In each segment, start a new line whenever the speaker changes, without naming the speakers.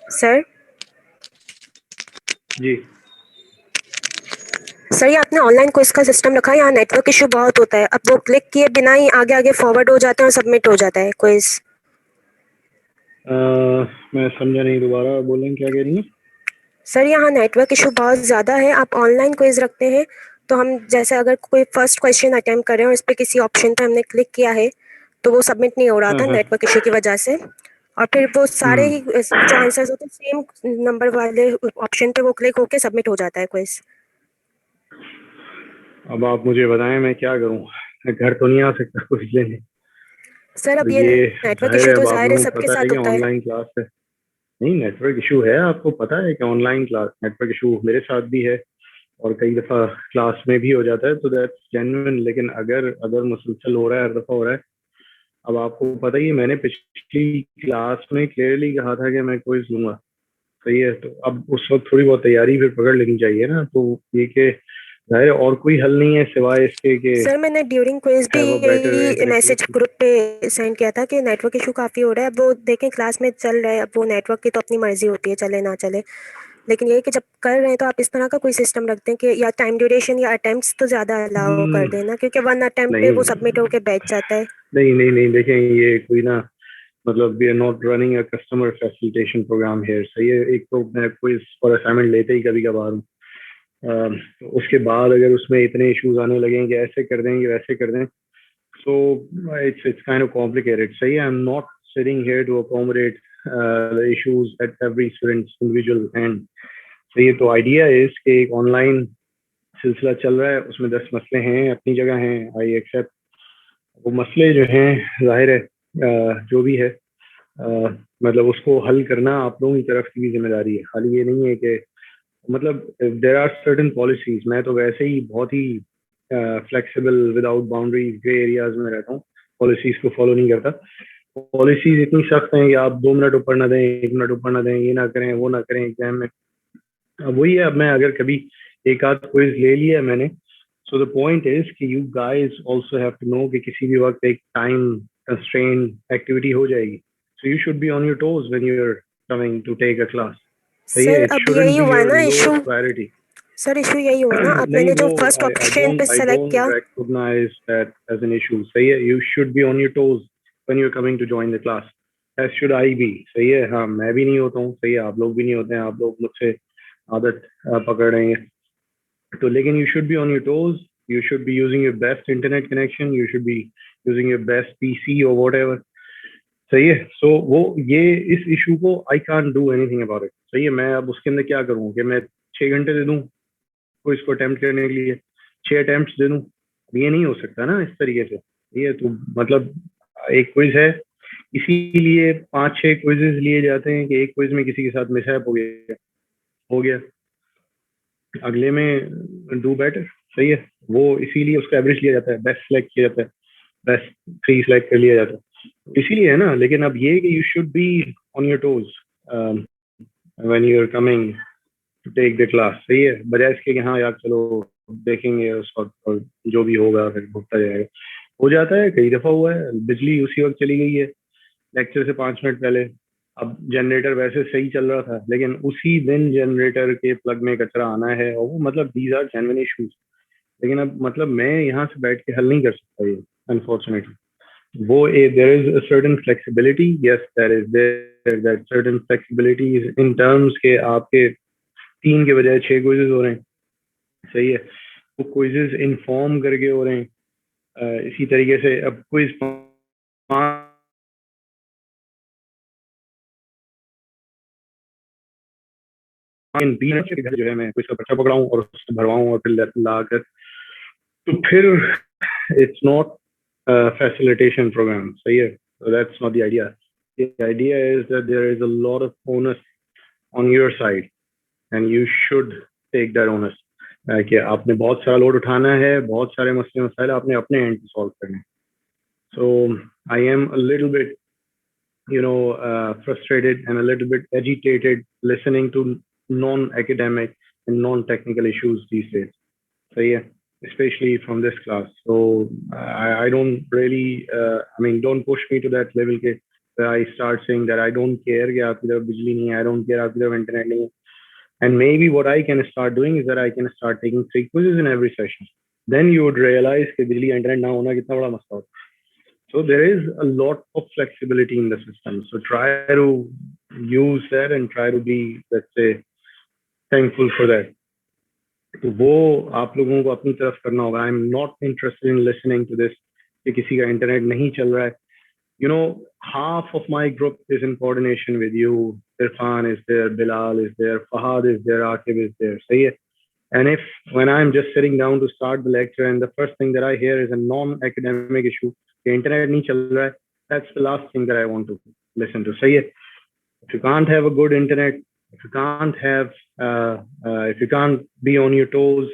Sir
जी।
Sir ये आपने online quiz का सिस्टम रखा है, यहाँ नेटवर्क इशू बहुत होता है। अब वो क्लिक किए बिना ही आगे आगे फॉरवर्ड हो जाते हैं और सबमिट हो जाता है क्विज।
मैं समझा नहीं, दोबारा बोलें, क्या कह रही हैं?
सर यहाँ नेटवर्क इशू बहुत ज़्यादा है। आप ऑनलाइन क्विज रखते हैं तो हम जैसे अगर कोई फर्स्ट क्वेश्चन अटेम्प्ट करें और इस पे किसी ऑप्शन पे हमने क्लिक किया है तो वो सबमिट नहीं हो रहा
हाँ
था
हाँ।
नेटवर्क इशू की वजह से। और फिर वो सारे ही
हम्म।
जो आंसर्स होते हैं सेम नंबर वाले ऑप्शन पे वो क्लिक होके सबमिट हो जाता है क्विज।
अब आप मुझे बताएं मैं क्या करूं। मैं घर तो नहीं आ सकता कुछ लेने।
सर
अब
अब ये
ये
नेटवर्क
जाहिर
इशू
है,
तो
अब आप
जाहिर है
लोगों को
सबके
पता है
साथ
कि
होता है।
ऑनलाइन क्लास है। नहीं, नेटवर्क इशू है, आपको पता है कि ऑनलाइन क्लास नेटवर्क इशू मेरे साथ भी है। और कई दफ़ा क्लास में भी हो जाता है, तो दैट्स जेन्युइन। लेकिन अगर अगर मुसलसल हो रहा है, हर दफ़ा हो रहा है। अब आपको पता ही है, मैंने पिछली क्लास में क्लियरली कहा था कि मैं क्विज लूंगा। सही है, तो अब उस वक्त थोड़ी बहुत तैयारी फिर पकड़ लेनी चाहिए ना। तो ये कि जाहिर है और कोई हल नहीं है सिवाय इसके कि
सर मैंने ड्यूरिंग क्विज भी
हैव अ बेटर
यही मैसेज
कनेक्टिविटी।
ग्रुप पे सेंड किया था कि नेटवर्क इशू काफ़ी हो रहा है। अब वो देखें क्लास में चल रहा है, अब वो नेटवर्क की तो अपनी मर्जी होती है चले ना चले। लेकिन ये है कि जब कर रहे हैं तो आप इस तरह का कोई सिस्टम रख दें कि या टाइम ड्यूरेशन या अटेम्प्ट्स तो ज़्यादा अलाउ कर देना, क्योंकि वन अटेम्प्ट पे
नहीं
वो सबमिट होके बैठ जाता है।
नहीं नहीं नहीं, देखें, ये कोई ना, मतलब we are not running a customer facilitation program here. सही है, एक तो मैं क्विज और असाइनमेंट लेते ही कभी कभार हूँ। तो उसके बाद अगर उसमें इतने इश्यूज आने लगे कि ऐसे कर देंगे वैसे कर दें, so it's kind of complicated. सही है, I'm not sitting here to accommodate the issues at every student's individual end. सही है, तो आइडिया इज कि एक ऑनलाइन सिलसिला चल रहा है, उसमें 10 मसले हैं, अपनी जगह हैं, आई एक्सेप्ट। वो मसले जो हैं, जाहिर है जो भी है, मतलब उसको हल करना आप लोगों की तरफ की भी जिम्मेदारी है। खाली ये नहीं है कि, मतलब देर आर सर्टन पॉलिसीज। मैं तो वैसे ही बहुत ही flexible, without boundaries, grey areas में रहता हूँ। पॉलिसीज को फॉलो नहीं करता। पॉलिसीज इतनी सख्त हैं कि आप 2 मिनट ऊपर ना दें, 1 मिनट ऊपर ना दें, ये ना करें वो ना करें एग्जाम में। अब वही है, अब मैं अगर कभी एक आध क्विज ले लिया है मैंने, सो द पॉइंट इज कि you guys also have to know कि किसी भी वक्त एक टाइम कंस्ट्रेन एक्टिविटी हो जाएगी। So you should be on your toes when you are coming to take a class. सही
सर
है, इट
अब
शुडंट
यही
बी
हुआ है
योर
ना issue.
Lowest priority.
Sir issue यही हुआ ना, अब
नहीं,
मैंने
वो
जो फर्स्ट ऑप्शन पे
आई
सेलेक्ट
डोंट
किया।
recognize that as an issue। सही है, you should be on your toes when you're coming to join the class, as should I be। सही है, हाँ, मैं भी नहीं होता हूँ। सही है, आप लोग भी नहीं होते हैं, आप लोग मुझसे आदत पकड़ रहे हैं। तो लेकिन you should be on your toes, you should be using your best internet connection, you should be using your best PC or whatever। सही है, सो वो ये इस इशू को I can't do anything about it. सही है, मैं अब उसके अंदर क्या करूँ कि मैं 6 घंटे दे दूँ को इसको अटेम्प्ट करने के लिए, 6 अटेम्प्ट दे दूं? ये नहीं हो सकता ना इस तरीके से। ये तो मतलब एक क्विज है, इसीलिए 5-6 क्विजेज लिए जाते हैं कि एक क्विज में किसी के साथ मिसहैप हो गया, अगले में डू बेटर। सही है, वो इसीलिए उसका एवरेज लिया जाता है, बेस्ट सेलेक्ट किया जाता है, बेस्ट 3 सेलेक्ट कर लिया जाता है, इसीलिए है ना। लेकिन अब ये कि you should be on your toes when you are coming to take the class. सही है, बजाय इसके कि हाँ यार चलो देखेंगे उस वक्त, और जो भी होगा फिर भुगता जाएगा। हो जाता है, कई दफा हुआ है, बिजली उसी वक्त चली गई है लेक्चर से 5 मिनट पहले। अब जनरेटर वैसे सही चल रहा था, लेकिन उसी दिन जनरेटर के प्लग में कचरा आना है, और वो मतलब दीज आर जेन्युइन इश्यूज। लेकिन अब मतलब मैं यहाँ से बैठ के हल नहीं कर सकता ये, अनफॉर्चुनेटली। वो there is a certain flexibility, yes there is there that certain flexibility in terms के आपके 3 के बजाय 6 क्विजेज हो रहे हैं। सही है, वो क्विजेज इन्फॉर्म करके हो रहे हैं। इसी तरीके से अब क्विज 5 के घर जो है मैं क्विज का पर्चा पकड़ाऊँ और उसको भरवाऊँ और फिर ला कर, तो फिर इट्स नॉट facilitation program। सही है, so that's not the idea। The idea is that there is a lot of onus on your side and you should take that onus। कि आपने बहुत सारा लोड उठाना है, बहुत सारे मसले मसाइल आपने अपने एंड से सॉल्व करने हैं। So I am a little bit, frustrated and a little bit agitated listening to non-academic and non-technical issues these days। So yeah, especially from this class। So I don't really, I mean, don't push me to that level. I start saying that I don't care कि आपकी तरफ बिजली नहीं है, I don't care आपकी तरफ internet नहीं है. And maybe what I can start doing is that I can start taking free quizzes in every session. Then you would realize कि बिजली या internet ना होना कितना बड़ा मसला होता है. So there is a lot of flexibility in the system. So try to use that and try to be, let's say, thankful for that. तो वो आप लोगों को अपनी तरफ करना होगा. I am not interested in listening to this कि किसी का इंटरनेट नहीं चल रहा है. You know, half of my group is in coordination with you. Irfan is there, Bilal is there, Fahad is there, Akib is there. Say it. And if when I'm just sitting down to start the lecture and the first thing that I hear is a non-academic issue, the internet nahi chal raha hai, that's the last thing that I want to listen to. Say it. If you can't have a good internet, if you can't have, if you can't be on your toes,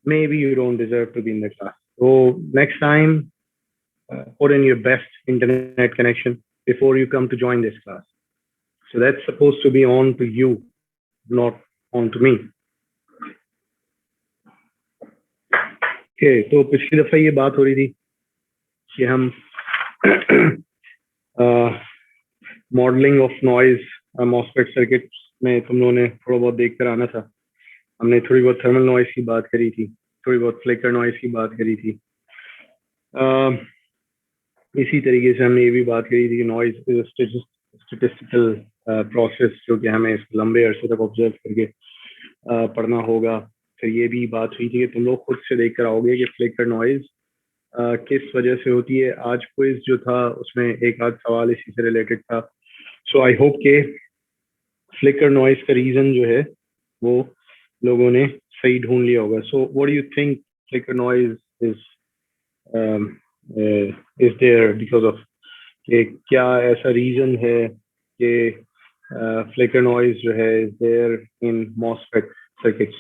maybe you don't deserve to be in the class. So next time, put in your best internet connection before you come to join this class. So that's supposed to be on to you, not on to me. Okay, तो पिछली दफा ये बात हो रही थी कि हम modelling of noise MOSFET circuit में तुम लोगों ने थोड़ा बहुत देख कर आना था. हमने थोड़ी बहुत थर्मल नॉइज की बात करी थी, थोड़ी बहुत फ्लिकर नॉइज की बात करी थी. इसी तरीके से हमने ये भी बात करी थी कि नॉइज इज स्टैटिस्टिकल प्रोसेस जो कि हमें इस लंबे अरसे तक ऑब्जर्व करके पढ़ना होगा. फिर ये भी बात हुई थी कि तुम लोग खुद से देख कर आओगे कि फ्लिकर नॉइज किस वजह से होती है. आज क्विज जो था उसमें एक आध सवाल इसी से रिलेटेड था. सो आई होप के फ्लिकर नॉइज का रीजन जो है वो लोगों ने सही ढूंढ लिया होगा. So what do you think flicker noise is there because of कि क्या ऐसा रीजन है कि फ्लिकर नॉइज जो है is there in MOSFET circuits.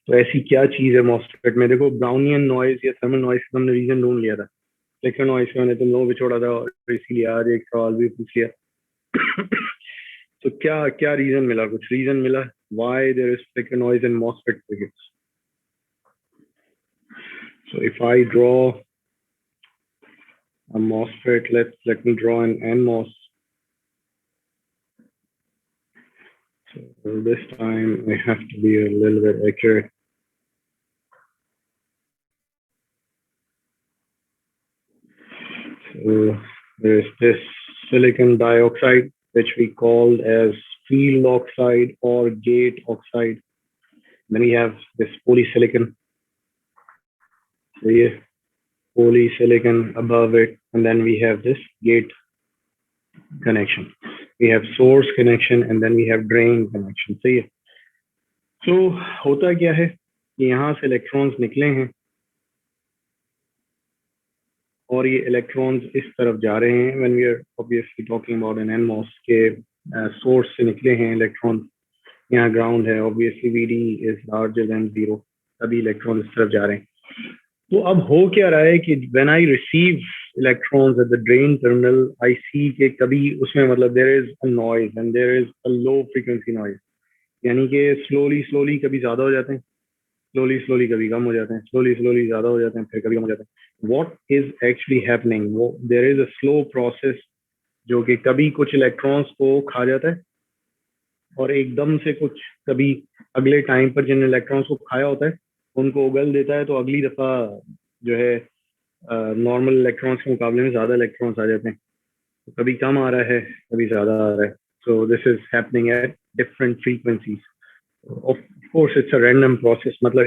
तो ऐसी क्या चीज है MOSFET में. देखो ब्राउनियन नॉइज या थर्मल नॉइज का हमने रीजन ढूंढ लिया था. फ्लिकर नॉइज का मैंने तुम लोगों को छोड़ा था और इसीलिए आज एक सवाल भी पूछ लिया. तो क्या क्या रीजन मिला, कुछ रीजन मिला why there is flicker noise in MOSFET circuits. So if I draw a MOSFET, let me draw an NMOS. So this time I have to be a little bit accurate. So there is this silicon dioxide which we called as field oxide or gate oxide. Then we have this polysilicon. So yeah, polysilicon above it, and then we have this gate connection. We have source connection and then we have drain connection. सही है. So होता क्या है कि यहाँ से electrons निकले हैं और ये इलेक्ट्रॉन्स इस तरफ जा रहे हैं. When we are obviously talking about an NMOS के सोर्स से निकले हैं इलेक्ट्रॉन, यहाँ ग्राउंड है, obviously VD is larger than 0, तभी इलेक्ट्रॉन इस तरफ जा रहे हैं. तो अब हो क्या रहा है कि when I receive electrons at the drain terminal, I see कि कभी उसमें मतलब there is a noise and there is a low frequency noise. यानी कि slowly कभी ज़्यादा हो जाते हैं, slowly कभी कम हो जाते हैं, slowly ज़्यादा हो जाते हैं, फिर कभी कम हो जाते हैं. What is actually happening? There is a slow process जो कि कभी कुछ इलेक्ट्रॉन्स को खा जाता है और एकदम से कुछ कभी अगले टाइम पर जिन इलेक्ट्रॉन्स को खाया होता है उनको उगल देता है. तो अगली दफा जो है नॉर्मल इलेक्ट्रॉन्स के मुकाबले में ज्यादा इलेक्ट्रॉन्स आ जाते हैं. तो कभी कम आ रहा है, कभी ज्यादा आ रहा है. सो this is happening at different frequencies. Of course it's a random process. मतलब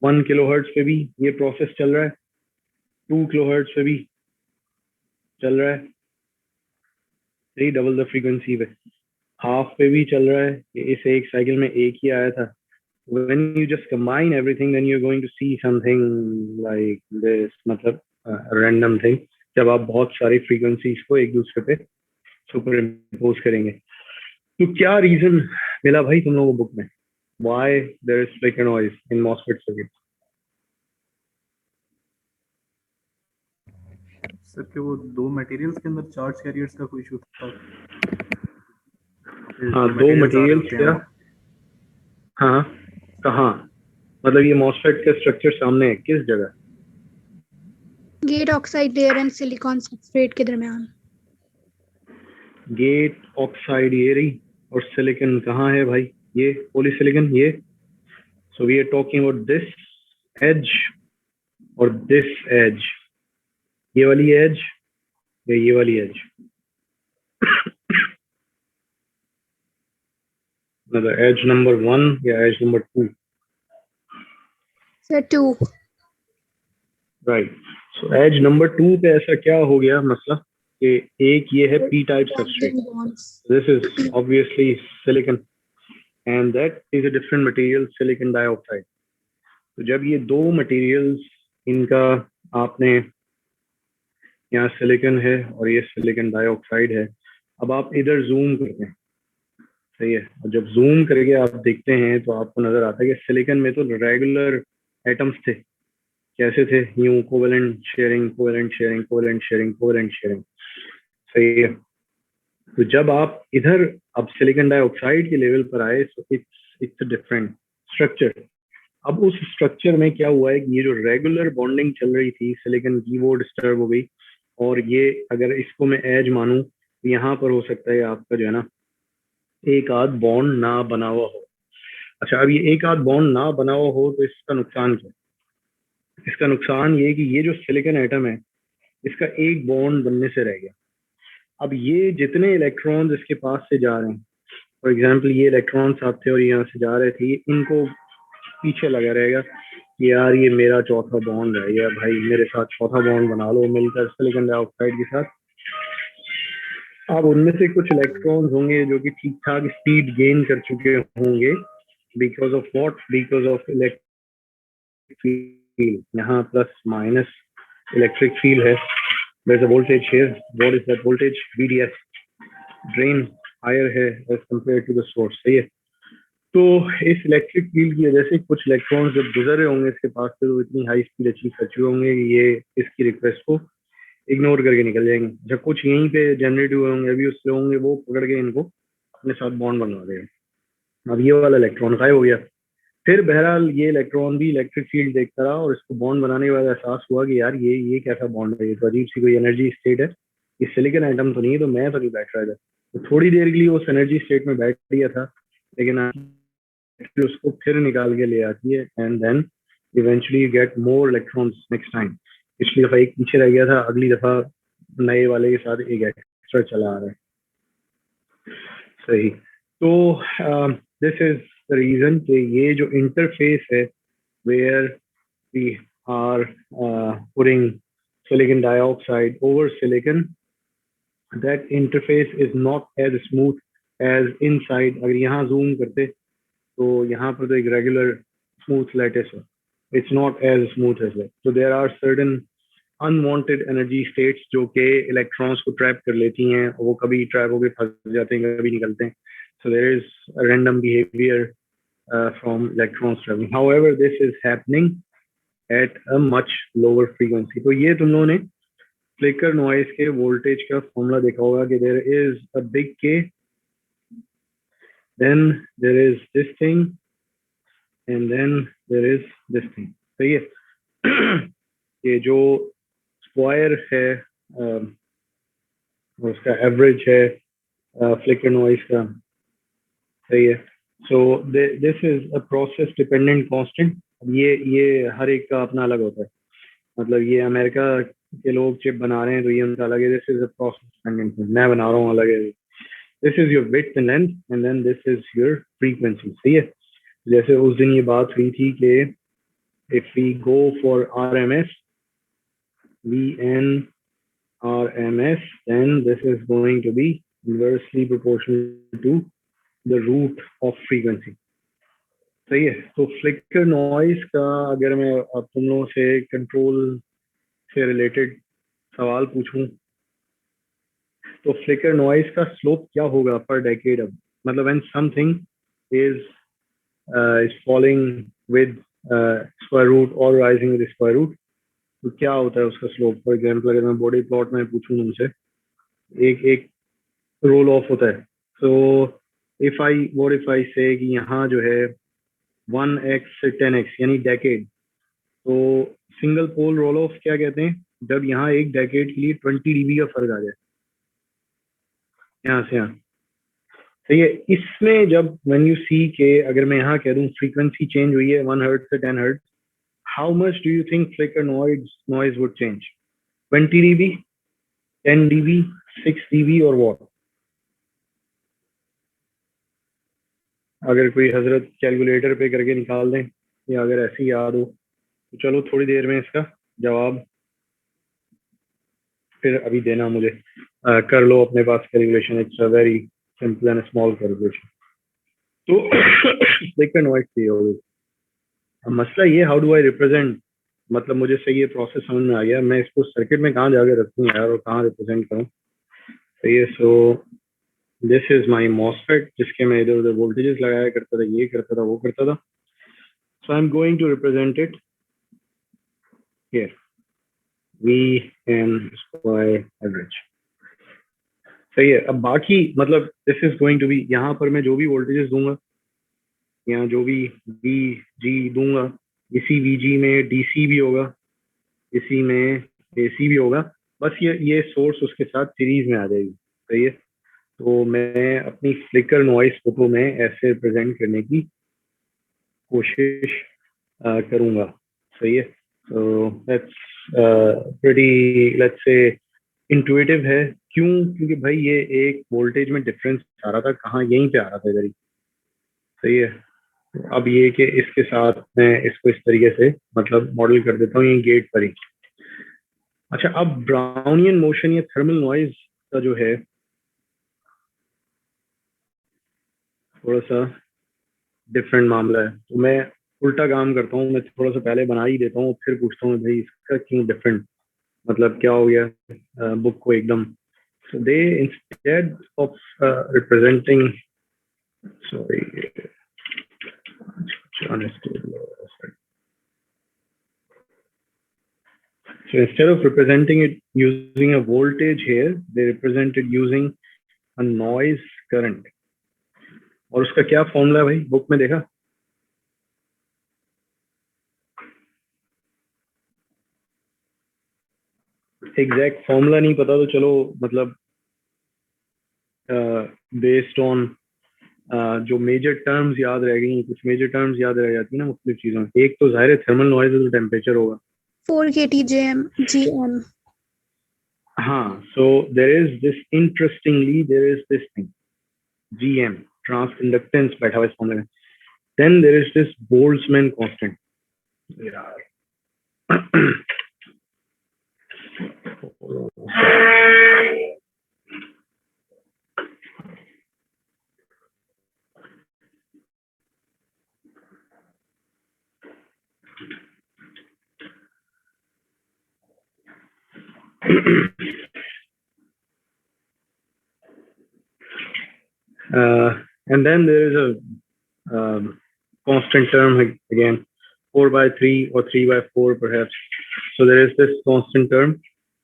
1 किलोहर्ट्ज पे भी ये प्रोसेस चल रहा है, 2 किलोहर्ट्ज पे भी चल रहा है, 3 डबल द फ्रीक्वेंसी पे, हाफ पे भी चल रहा है. इस एक साइकिल में एक ही आया था. When you just combine everything, then you're going to see something like this, मतलब random thing. जब आप बहुत सारी frequencies को एक दूसरे पे superimpose करेंगे. तो क्या reason मिला भाई तुम लोगों को बुक में? Why there is flicker noise in MOSFET circuits?
Sir कि वो दो मटेरियल्स के अंदर चार्ज कैरियर्स का कोई इशू था.
हाँ, दो मटेरियल्स क्या? हाँ, कहाँ? मतलब ये MOSFET का स्ट्रक्चर सामने है, किस जगह?
Gate oxide layer and silicon substrate के दरमियान.
गेट ऑक्साइड ये रही, और सिलिकॉन कहाँ है भाई, ये पॉलीसिलिकॉन ये। So we are talking about this edge और दिस एज, ये वाली एज या ये वाली एज, मतलब एज नंबर 1 या edge number 2?
Sir 2।
Right. So edge number 2 पे ऐसा क्या हो गया मसला कि एक ये है P type substrate, this is obviously silicon and that is a different material, silicon dioxide. तो जब ये दो मटेरियल्स इनका आपने, यहाँ सिलिकॉन है और ये सिलिकॉन डाइऑक्साइड है, अब आप इधर जूम करते हैं, सही है, और जब जूम करके आप देखते हैं तो आपको नजर आता है कि सिलिकॉन में तो रेगुलर एटम्स थे, कैसे थे, यूं covalent sharing covalent sharing covalent sharing covalent sharing, सही है। तो जब आप इधर अब सिलिकॉन डाइऑक्साइड के लेवल पर आए तो इट्स डिफरेंट स्ट्रक्चर। अब उस स्ट्रक्चर में क्या हुआ है कि ये जो रेगुलर बॉन्डिंग चल रही थी सिलिकॉन की वो डिस्टर्ब हो गई, और ये अगर इसको मैं एज मानूं तो यहाँ पर हो सकता है आपका जो है ना एक आध बॉन्ड ना बना हुआ हो। अच्छा, अब ये एक आध बॉन्ड ना बना हुआ हो तो इसका नुकसान क्या है? इसका नुकसान ये कि ये जो सिलिकॉन एटम है इसका एक बॉन्ड बनने से रह गया। अब ये जितने इलेक्ट्रॉन्स इसके पास से जा रहे हैं, फॉर एग्जाम्पल ये इलेक्ट्रॉन्स आप थे और यहाँ से जा रहे थे, इनको पीछे लगा रहेगा कि यार ये मेरा चौथा बॉन्ड है, या भाई मेरे साथ चौथा बॉन्ड बना लो मिलकर सिलिकॉन डाइऑक्साइड के साथ। अब उनमें से कुछ इलेक्ट्रॉन्स होंगे जो कि ठीक ठाक स्पीड गेन कर चुके होंगे, because of what, because of electric field, यहाँ प्लस माइनस इलेक्ट्रिक फील्ड है, there's a voltage here, what is that voltage, VDS, drain higher है as compared to the source, सही है। तो इस इलेक्ट्रिक फील्ड की वजह से कुछ इलेक्ट्रॉन्स जब गुजर रहे होंगे इसके पास से तो इतनी हाई स्पीड अचीव कर चुके होंगे कि ये इसकी रिक्वेस्ट को इग्नोर करके निकल जाएंगे। जब कुछ यहीं पे जनरेट हुए होंगे अभी उससे होंगे, वो पकड़ के इनको अपने साथ बॉन्ड बनवा देगा। अब ये वाला इलेक्ट्रॉन गायब हो गया। फिर बहरहाल ये इलेक्ट्रॉन भी इलेक्ट्रिक फील्ड देखता रहा और इसको बॉन्ड बनाने के बाद एहसास हुआ कि यार ये कैसा बॉन्ड है, ये तो अजीब सी कोई एनर्जी स्टेट है, ये सिलिकॉन एटम तो नहीं है, तो मैं तो नहीं बैठ रहा था। तो थोड़ी देर के लिए उस एनर्जी स्टेट में बैठ गया था, लेकिन फिर उसको फिर निकाल के ले आती है and then eventually you get more electrons next time. पिछली दफा एक पीछे रह गया था, अगली दफा नए वाले के साथ एक एक्स्ट्रा चला आ रहा है, सही। तो दिस इज द रीजन कि ये जो इंटरफेस है where we are putting silicon dioxide over silicon, that interface is not as smooth as inside। अगर यहाँ जूम करते तो यहाँ पर तो एक रेगुलर स्मूथ लैटिस है, it's not as smooth as that. so there are certain unwanted energy states जो कि इलेक्ट्रॉन्स को ट्रैप कर लेती हैं, और वो कभी ट्रैप होकर फंस जाते हैं, कभी निकलते हैं। so there is a random behavior from electrons traveling, however this is happening at a much lower frequency। तो ये तुम लोगों ने फ्लिकर नॉइस के वोल्टेज का फॉर्मूला देखा होगा कि there is a big K, then there is this thing and then there is this thing, सही है। ये जो स्क्वायर है उसका एवरेज है फ्लिकर नॉइस का, सही है। सो this is a process dependent constant. ये हर एक का अपना अलग होता है, मतलब ये अमेरिका के लोग चिप बना रहे हैं तो ये उनका अलग है, this is a process dependent, मैं बना रहा हूँ अलग है। This is your width and length and then this is your frequency, सही है। जैसे उस दिन ये बात हुई थी कि if we go for RMS VN/RMS then this is going to be inversely proportional to the root of frequency, सही है। तो फ्लिकर नॉइस का अगर मैं अब तुम लोगों से कंट्रोल से रिलेटेड सवाल पूछूं तो फ्लिकर नॉइस का स्लोप क्या होगा पर डेकेड? अब मतलब when something is falling with square root और राइजिंग विद स्क्वायर रूट, तो क्या होता है उसका स्लोप? फॉर एग्जांपल अगर मैं बॉडी प्लॉट में पूछूं तुमसे, एक एक रोल ऑफ होता है, तो इफ आई से कि यहाँ जो है 1x से 10x यानी डेकेड, तो सिंगल पोल रोल ऑफ क्या कहते हैं? जब यहाँ एक डेकेड के लिए 20 dB का फर्क आ जाए, यहाँ से यहाँ, सही है। इसमें जब व्हेन यू सी के अगर मैं यहाँ कह दूँ फ्रीक्वेंसी चेंज हुई है 1 हर्ट्ज से 10 hertz, how much do you think flicker noise would change? 20 dB, 10 dB, 6 dB और what? अगर कोई हजरत कैलकुलेटर पे करके निकाल दें या अगर ऐसे ही याद हो तो चलो थोड़ी देर में इसका जवाब फिर अभी देना मुझे। कर लो अपने पास calculation, it's a very simple and small calculation. तो फ्लिकर नॉइज चाहिए होगी। अब मसला ये हाउ डू आई रिप्रेजेंट, मतलब मुझे सही ये प्रोसेस समझ में आ गया, मैं इसको सर्किट में कहाँ जाके रखूँ यार और कहाँ रिप्रेजेंट करूँ। सही है। सो दिस इज माई मॉसफेट जिसके मैं इधर उधर वोल्टेजेस लगाया करता था, ये करता था, वो करता था। So I am going to represent it here, V N square average. सही है। अब बाकी मतलब this is going to be, यहाँ पर मैं जो भी वोल्टेजेस दूंगा, यहाँ जो भी वी जी दूंगा, इसी वी जी में डीसी भी होगा, इसी में एसी भी होगा, बस ये सोर्स उसके साथ सीरीज में आ जाएगी। सही है। तो मैं अपनी फ्लिकर नॉइस फोटो में ऐसे रिप्रेजेंट करने की कोशिश करूंगा। सही है। तो that's pretty let's say intuitive है। क्यों? क्योंकि भाई ये एक वोल्टेज में डिफरेंस आ रहा था, कहाँ यहीं पे आ रहा था इधर ही। सही है। अब ये कि इसके साथ मैं इसको इस तरीके से मतलब मॉडल कर देता हूँ, ये गेट पर ही। अच्छा, अब ब्राउनियन मोशन या थर्मल नॉइज का जो है थोड़ा सा डिफरेंट मामला है, तो मैं उल्टा काम करता हूँ, मैं थोड़ा सा पहले बना ही देता हूँ फिर पूछता हूँ भाई इसका क्यों डिफरेंट, मतलब क्या हो गया बुक को एकदम। so they instead of representing, sorry, so instead of representing it using a voltage here, they represent it using a noise current. और उसका क्या फॉर्मूला है भाई, बुक में देखा? एग्जैक्ट फॉर्मूला नहीं पता तो चलो मतलब बेस्ड ऑन जो मेजर टर्म्स याद रह गई, कुछ मेजर टर्म्स याद रह जाती है ना मुख्तलिफ चीजों में। एक तो जाहिर है थर्मल नॉइज है तो टेम्परेचर होगा।
4 kTgm GM.
हाँ, so there is this, interestingly there is this thing GM, trans inductance बैठा हुआ इस फॉर्मूले में। then there is this Boltzmann constant यार। and then there is a constant term again, 4 by 3 or 3 by 4 perhaps. So there is this constant term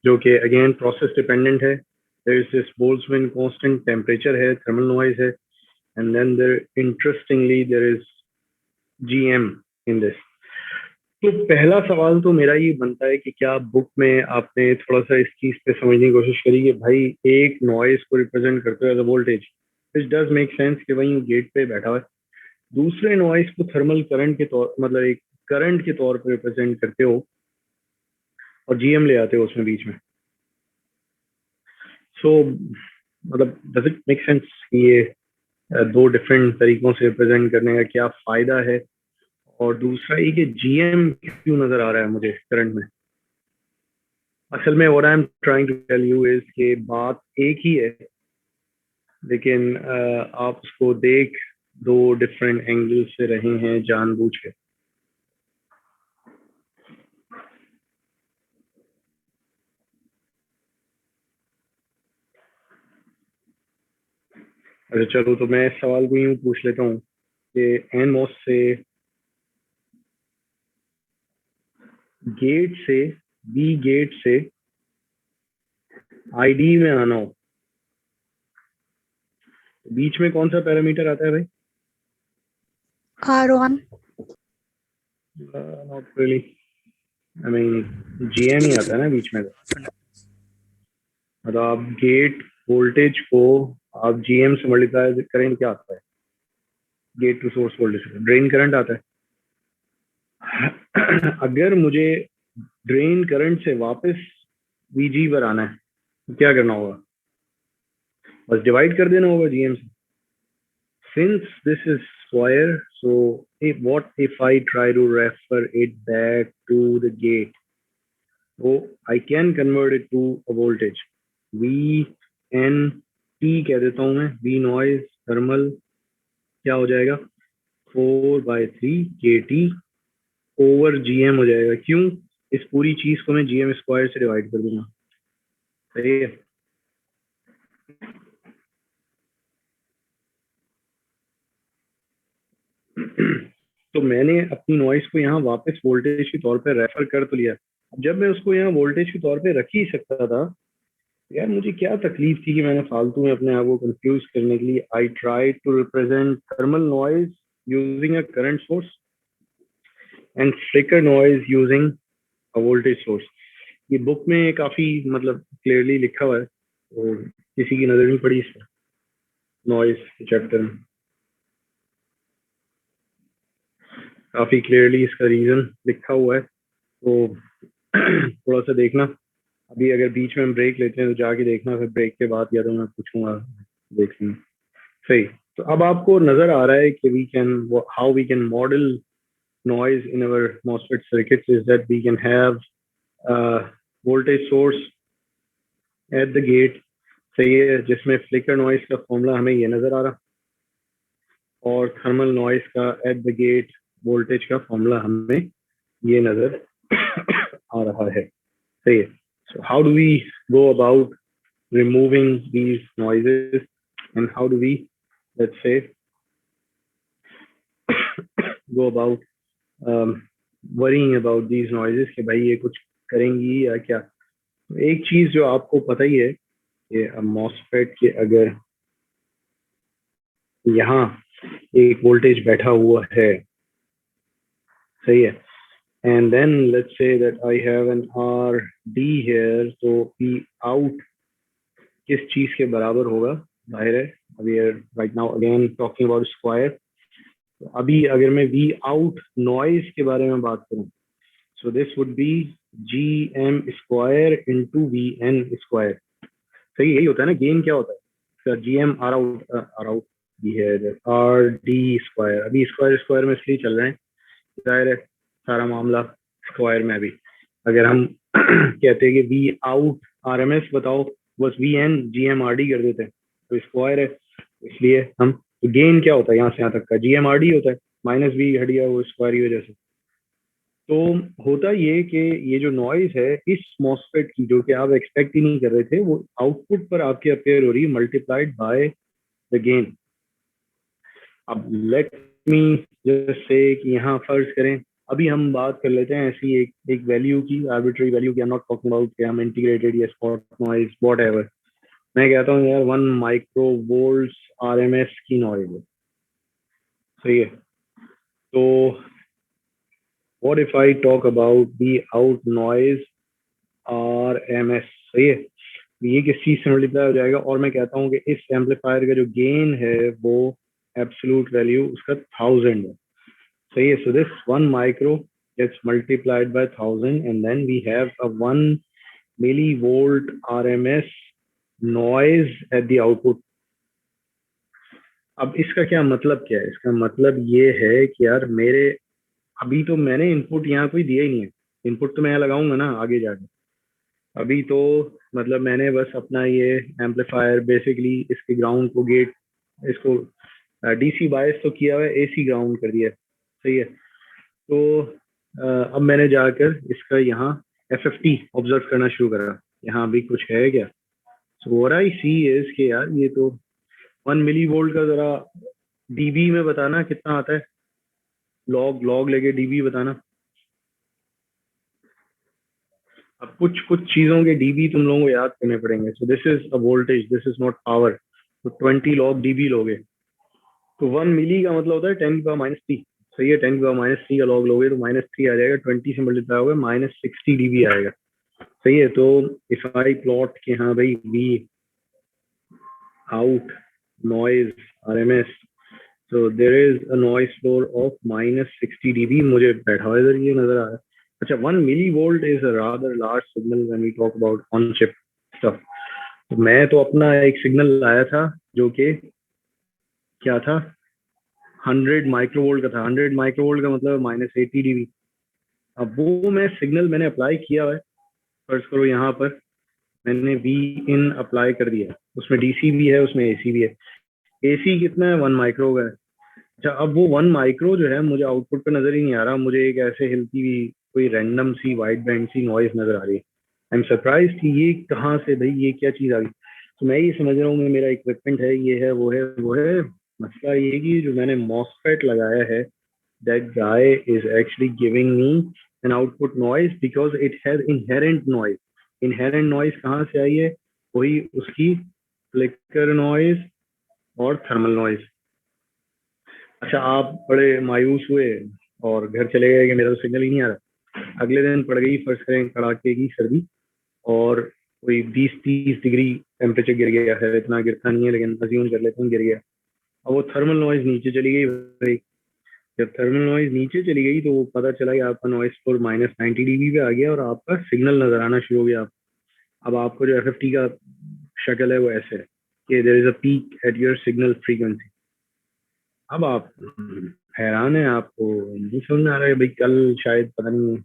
जो कि again process dependent है. There is this Boltzmann constant, temperature है, thermal noise है, and then there interestingly there is GM in this. तो पहला सवाल तो मेरा ये बनता है कि क्या बुक में आपने थोड़ा सा इस चीज पे समझने की कोशिश करी कि भाई एक नॉइज को रिप्रेजेंट करते हुए as a voltage, which does make sense कि वही गेट पे बैठा हुआ है, दूसरे नॉइज को थर्मल करंट के तौर मतलब एक करंट के तौर पर रिप्रेजेंट करते हो और जीएम ले आते हो उसमें बीच में। सो मतलब डज इट मेक सेंस ये दो डिफरेंट तरीकों से रिप्रेजेंट करने का क्या फायदा है? और दूसरा ये कि जीएम क्यों नजर आ रहा है मुझे करंट में? असल में what I am trying to tell you is कि बात एक ही है, लेकिन आप उसको देख दो डिफरेंट एंगल से रहे हैं जानबूझ के। अच्छा चलो, तो मैं इस सवाल को यूं पूछ लेता हूँ कि एनमॉस से गेट से बी गेट से आईडी में आना हो, बीच में कौन सा पैरामीटर आता है भाई?
R1.
Not really, I mean GM ही आता है ना बीच में। मतलब आप गेट वोल्टेज को आप GM से मल्टीप्लाई करें तो क्या आता है? Gate to source voltage, drain current आता है। अगर मुझे ड्रेन करंट से वापस VG पर आना है तो क्या करना होगा? बस डिवाइड कर देना होगा GM से। Since this is square, so what if I try to refer it back to the gate? So I can convert it to a voltage. VNT कह देता हूँ मैं, V noise thermal क्या हो जाएगा? 4/3 KT over GM हो जाएगा। क्यों? इस पूरी चीज को मैं GM स्क्वायर से डिवाइड कर दूंगा। सही है। तो मैंने अपनी नॉइस को यहाँ वापस वोल्टेज के तौर पे रेफर कर तो लिया। अब जब मैं उसको यहाँ वोल्टेज के तौर पे रख ही सकता था, यार मुझे क्या तकलीफ थी कि मैंने फालतू में अपने आप को कंफ्यूज करने के लिए I try to represent thermal noise using a current source and flicker noise using a voltage source. ये बुक में काफी मतलब क्लियरली लिखा हुआ है, और किसी की नजर नहीं पड़ी इस पर नॉइज चैप्टर में। काफी क्लियरली इसका रीजन लिखा हुआ है, तो थोड़ा सा देखना। अभी अगर बीच में हम ब्रेक लेते हैं तो जाके देखना, फिर ब्रेक के बाद या तो मैं पूछूंगा, देख लेंगे। सही। तो अब आपको नजर आ रहा है कि we can how we can model noise in our MOSFET circuits is that we can have a voltage source at the gate, सही है, जिसमें फ्लिकर नॉइस का फॉर्मूला हमें ये नजर आ रहा, और थर्मल नॉइस का एट द गेट वोल्टेज का फॉर्मूला हमें ये नजर आ रहा है। सही है। So how do we go about removing these noises, and how do we, let's say, go about worrying about these noises कि भाई ये कुछ करेंगी या क्या? एक चीज जो आपको पता ही है कि मॉसफेट के अगर यहाँ एक वोल्टेज बैठा हुआ है, सही है, and then let's say that I have an RD here, तो P out किस चीज के बराबर होगा? जाहिर है, अभी right now again talking about square. अभी अगर मैं V out नॉइज के बारे में बात करूं, so this would be GM square into VN square। सही, यही होता है ना। गेन क्या होता है? GM R out भी है, RD स्क्वायर। अभी स्क्वायर स्क्वायर में इसलिए चल रहे हैं, जाहिर है सारा मामला स्क्वायर में। अभी अगर हम कहते हैं कि V out RMS बताओ, बस VN GM RD कर देते हैं, तो स्क्वायर है, इसलिए हम गेन क्या होता है यहाँ से यहाँ तक का? GM RD होता है, माइनस V हट गया वो स्क्वायर की वजह से। तो होता ये कि ये जो नॉइज है इस मॉसफेट की, जो कि आप एक्सपेक्ट ही नहीं कर रहे थे, वो आउटपुट पर आपके अपेयर हो रही है मल्टीप्लाइड बाय द गेन। अब लेट मी जस्ट से कि यहाँ फर्ज करें, अभी हम बात कर लेते हैं ऐसी एक वैल्यू की, आर्बिट्री वैल्यू की। आई एम नॉट टॉकिंग अबाउट कि हम इंटीग्रेटेड या स्पॉट नॉइज व्हाटएवर। मैं कहता हूँ यार 1 माइक्रो वोल्ट RMS की नॉइज है, सही है। तो what if I talk about the out noise RMS, सही है, ये किस चीज से मल्टीप्लाई हो जाएगा? और मैं कहता हूँ कि इस एम्पलीफायर का जो गेन है वो एब्सोल्यूट वैल्यू उसका 1000 है, सही है। So this 1 micro gets multiplied by 1000 and then we have a 1 millivolt RMS noise at the output। अब इसका क्या मतलब क्या है? इसका मतलब ये है कि यार मेरे अभी तो मैंने इनपुट यहाँ कोई दिया ही नहीं है, इनपुट तो मैं लगाऊंगा ना आगे जाके। अभी तो मतलब मैंने बस अपना ये एम्पलीफायर बेसिकली इसके ग्राउंड को गेट, इसको DC बायस तो किया हुआ है, AC ग्राउंड कर दिया है, सही है। तो अब मैंने जाकर इसका यहाँ FFT ऑब्जर्व करना शुरू करा, यहाँ भी कुछ है क्या? So what I C is कि यार ये तो 1 मिली वोल्ट का, जरा डीबी में बताना कितना आता है, लॉग लेके डीबी बताना। अब कुछ चीजों के डीबी तुम लोगों को याद करने पड़ेंगे। सो this is a voltage, this is not power. तो 20 लॉग डीबी लोगे तो 1 मिली का मतलब होता है 10⁻³ सही है। 10⁻³ का लॉग लोगे तो -3 आ जाएगा, 20 से मल्टीप्लाई होगा -60 डीबी आएगा, सही है। तो इफ आई प्लॉट कि हाँ भाई V out noise RMS. So there is a noise floor of -60 dB. मुझे बैठा हुआ इधर ये नजर आ रहा है. अच्छा, 1 millivolt is a rather large signal when we talk about on chip stuff. तो मैं तो अपना एक सिग्नल लाया था जो कि क्या था, 100 माइक्रोवोल्ट का था. 100 माइक्रोवोल्ट का मतलब -80 dB. अब वो मैं सिग्नल मैंने अप्लाई किया है, फर्ज करो यहाँ पर मैंने वी इन अप्लाई कर दिया, उसमें डीसी भी है उसमें एसी भी है. एसी कितना है, 1 माइक्रो का है. अच्छा, अब वो 1 माइक्रो जो है मुझे आउटपुट पे नजर ही नहीं आ रहा, मुझे एक ऐसे हिलती हुई कोई रैंडम सी वाइट बैंड सी नॉइज नजर आ रही है. आई एम सरप्राइज कि ये कहाँ से भाई, ये क्या चीज आ गई. तो मैं ये समझ रहा हूँ मेरा इक्विपमेंट है, ये है वो है वो है. मसला ये कि जो मैंने मॉसफेट लगाया है, that guy is actually giving me an output noise because it has inherent noise. Inherent noise कहाँ से आई है, वही उसकी फ्लिकर नॉइज और थर्मल नॉइज. अच्छा, आप बड़े मायूस हुए और घर चले गए कि मेरा तो सिग्नल ही नहीं आ रहा. अगले दिन पड़ गई फर्स्ट करें कड़ाके की सर्दी और कोई 20-30 डिग्री टेम्परेचर गिर गया है. इतना गिरता नहीं है लेकिन अज्यूम कर लेते हैं गिर गया. अब वो थर्मल नॉइज नीचे चली गई भाई. जब थर्मल नॉइज नीचे चली गई तो वो पता चला कि आपका नॉइज फ्लोर -90 dB पे आ गया और आपका सिग्नल नजर आना शुरू हो गया. अब आपको जो एफएफटी का शक्ल है वो ऐसे है कि there is a peak at your signal frequency. अब आप हैरान है, आपको नहीं समझ में आ रहा है भाई. कल शायद पता नहीं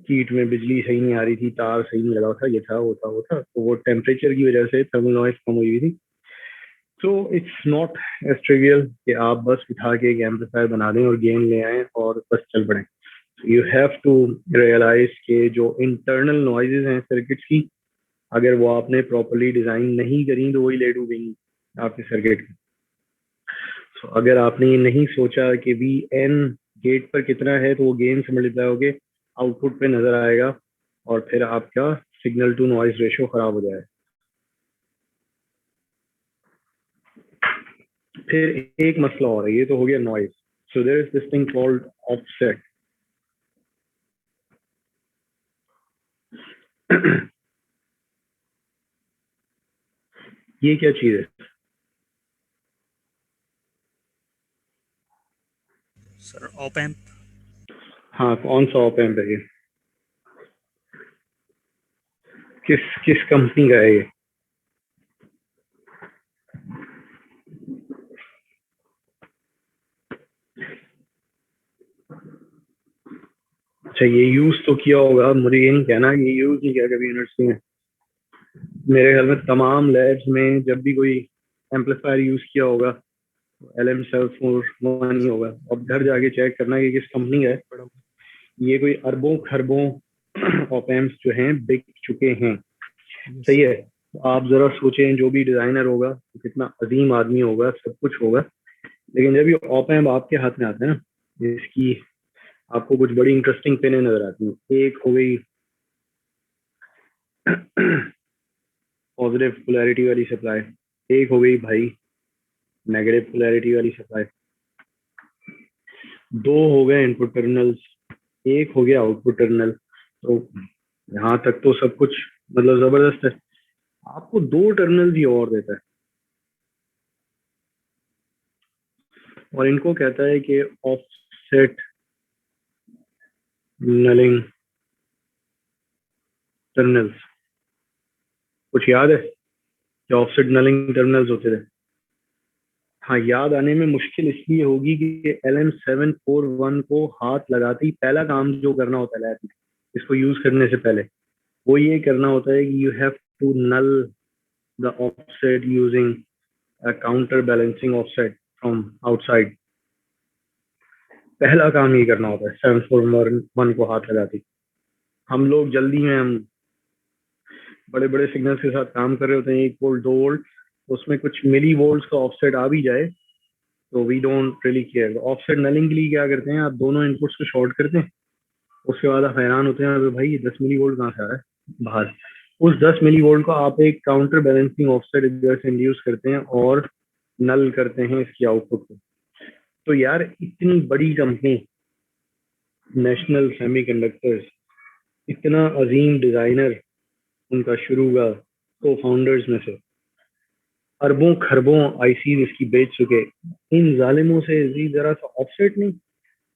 कीट में बिजली सही नहीं आ रही थी, तार सही नहीं लगा था, ये था वो था वो था, तो वो टेम्परेचर की वजह से थर्मल नॉइज कम हुई थी. So it's not as trivial कि आप बस उठा के एक एम्पलीफायर बना दें और गेन ले आएं और बस चल पड़ें. यू हैव टू रियलाइज के जो इंटरनल नॉइजेज हैं सर्किट्स की, अगर वो आपने प्रॉपरली डिजाइन नहीं करी तो वही ले डूबेंगी आपके सर्किट की. तो अगर आपने ये नहीं सोचा कि वी एन गेट पर कितना है तो वो गेन से मल्टीप्लाई होके आउटपुट पे नजर आएगा और फिर आपका सिग्नल टू नॉइज रेशियो खराब हो जाएगा. फिर एक मसला और है, ये तो हो गया noise. So there is this thing called offset. ये क्या चीज है?
Sir op amp.
हाँ, कौन सा ऑप एम्प है ये? किस किस कंपनी का है ये? अच्छा, ये यूज तो किया होगा, मुझे ये नहीं कहना ये यूज नहीं किया कभी यूनिवर्सिटी में. मेरे ख्याल में तमाम लैब्स में जब भी कोई एम्पलीफायर यूज किया होगा LM741 ही होगा. अब घर जाके चेक करना कि किस कंपनी का है. ये कोई अरबों खरबों ऑप एम्प्स जो हैं बिक चुके हैं. सही है. तो आप जरा सोचें, जो भी डिजाइनर होगा तो कितना अजीम आदमी होगा, सब कुछ होगा, लेकिन जब ये ऑप एम्प आपके हाथ में आता है ना, इसकी आपको कुछ बड़ी इंटरेस्टिंग पिनें नजर आती हैं. एक हो गई पॉजिटिव पोलैरिटी वाली सप्लाई, एक हो गई भाई नेगेटिव पोलैरिटी वाली सप्लाई, दो हो गए इनपुट टर्मिनल्स, एक हो गया आउटपुट टर्मिनल. तो यहाँ तक तो सब कुछ मतलब जबरदस्त है. आपको दो टर्मिनल ही और देता है और इनको कहता है कि ऑफसेट नलिंग टर्मिनल्स. कुछ याद है कि ऑफसेट नलिंग टर्मिनल्स होते थे? हाँ, याद आने में मुश्किल इसलिए होगी कि LM741 को हाथ लगाते ही पहला काम जो करना होता है लैब में इसको यूज करने से पहले, वो ये करना होता है कि you have to null the offset using counter balancing offset from outside. पहला काम ये करना होता है 741 को हाथ लगाते ही. हम लोग जल्दी में, हम बड़े बड़े सिग्नल्स के साथ काम कर रहे होते हैं, 1 वोल्ट 2 वोल्ट, उसमें कुछ मिली वोल्ट का ऑफसेट आ भी जाए तो we don't really care. Offset nulling के लिए क्या करते हैं, आप दोनों इनपुट्स को शॉर्ट करते हैं, उसके बाद आप हैरान होते हैं अरे भाई ये 10 मिली वोल्ट कहाँ से आ रहा है बाहर. उस 10 मिली वोल्ट को आप एक काउंटर बैलेंसिंग ऑफसेट इधर से इंड्यूस करते हैं और नल करते हैं इसकी आउटपुट को. तो यार इतनी बड़ी कंपनी नेशनल सेमीकंडक्टर्स, इतना अजीम डिजाइनर उनका शुरू का को फाउंडर्स में से, अरबों खरबों आईसी इसकी बेच चुके, इन जालिमों से जरा सा ऑफसेट नहीं,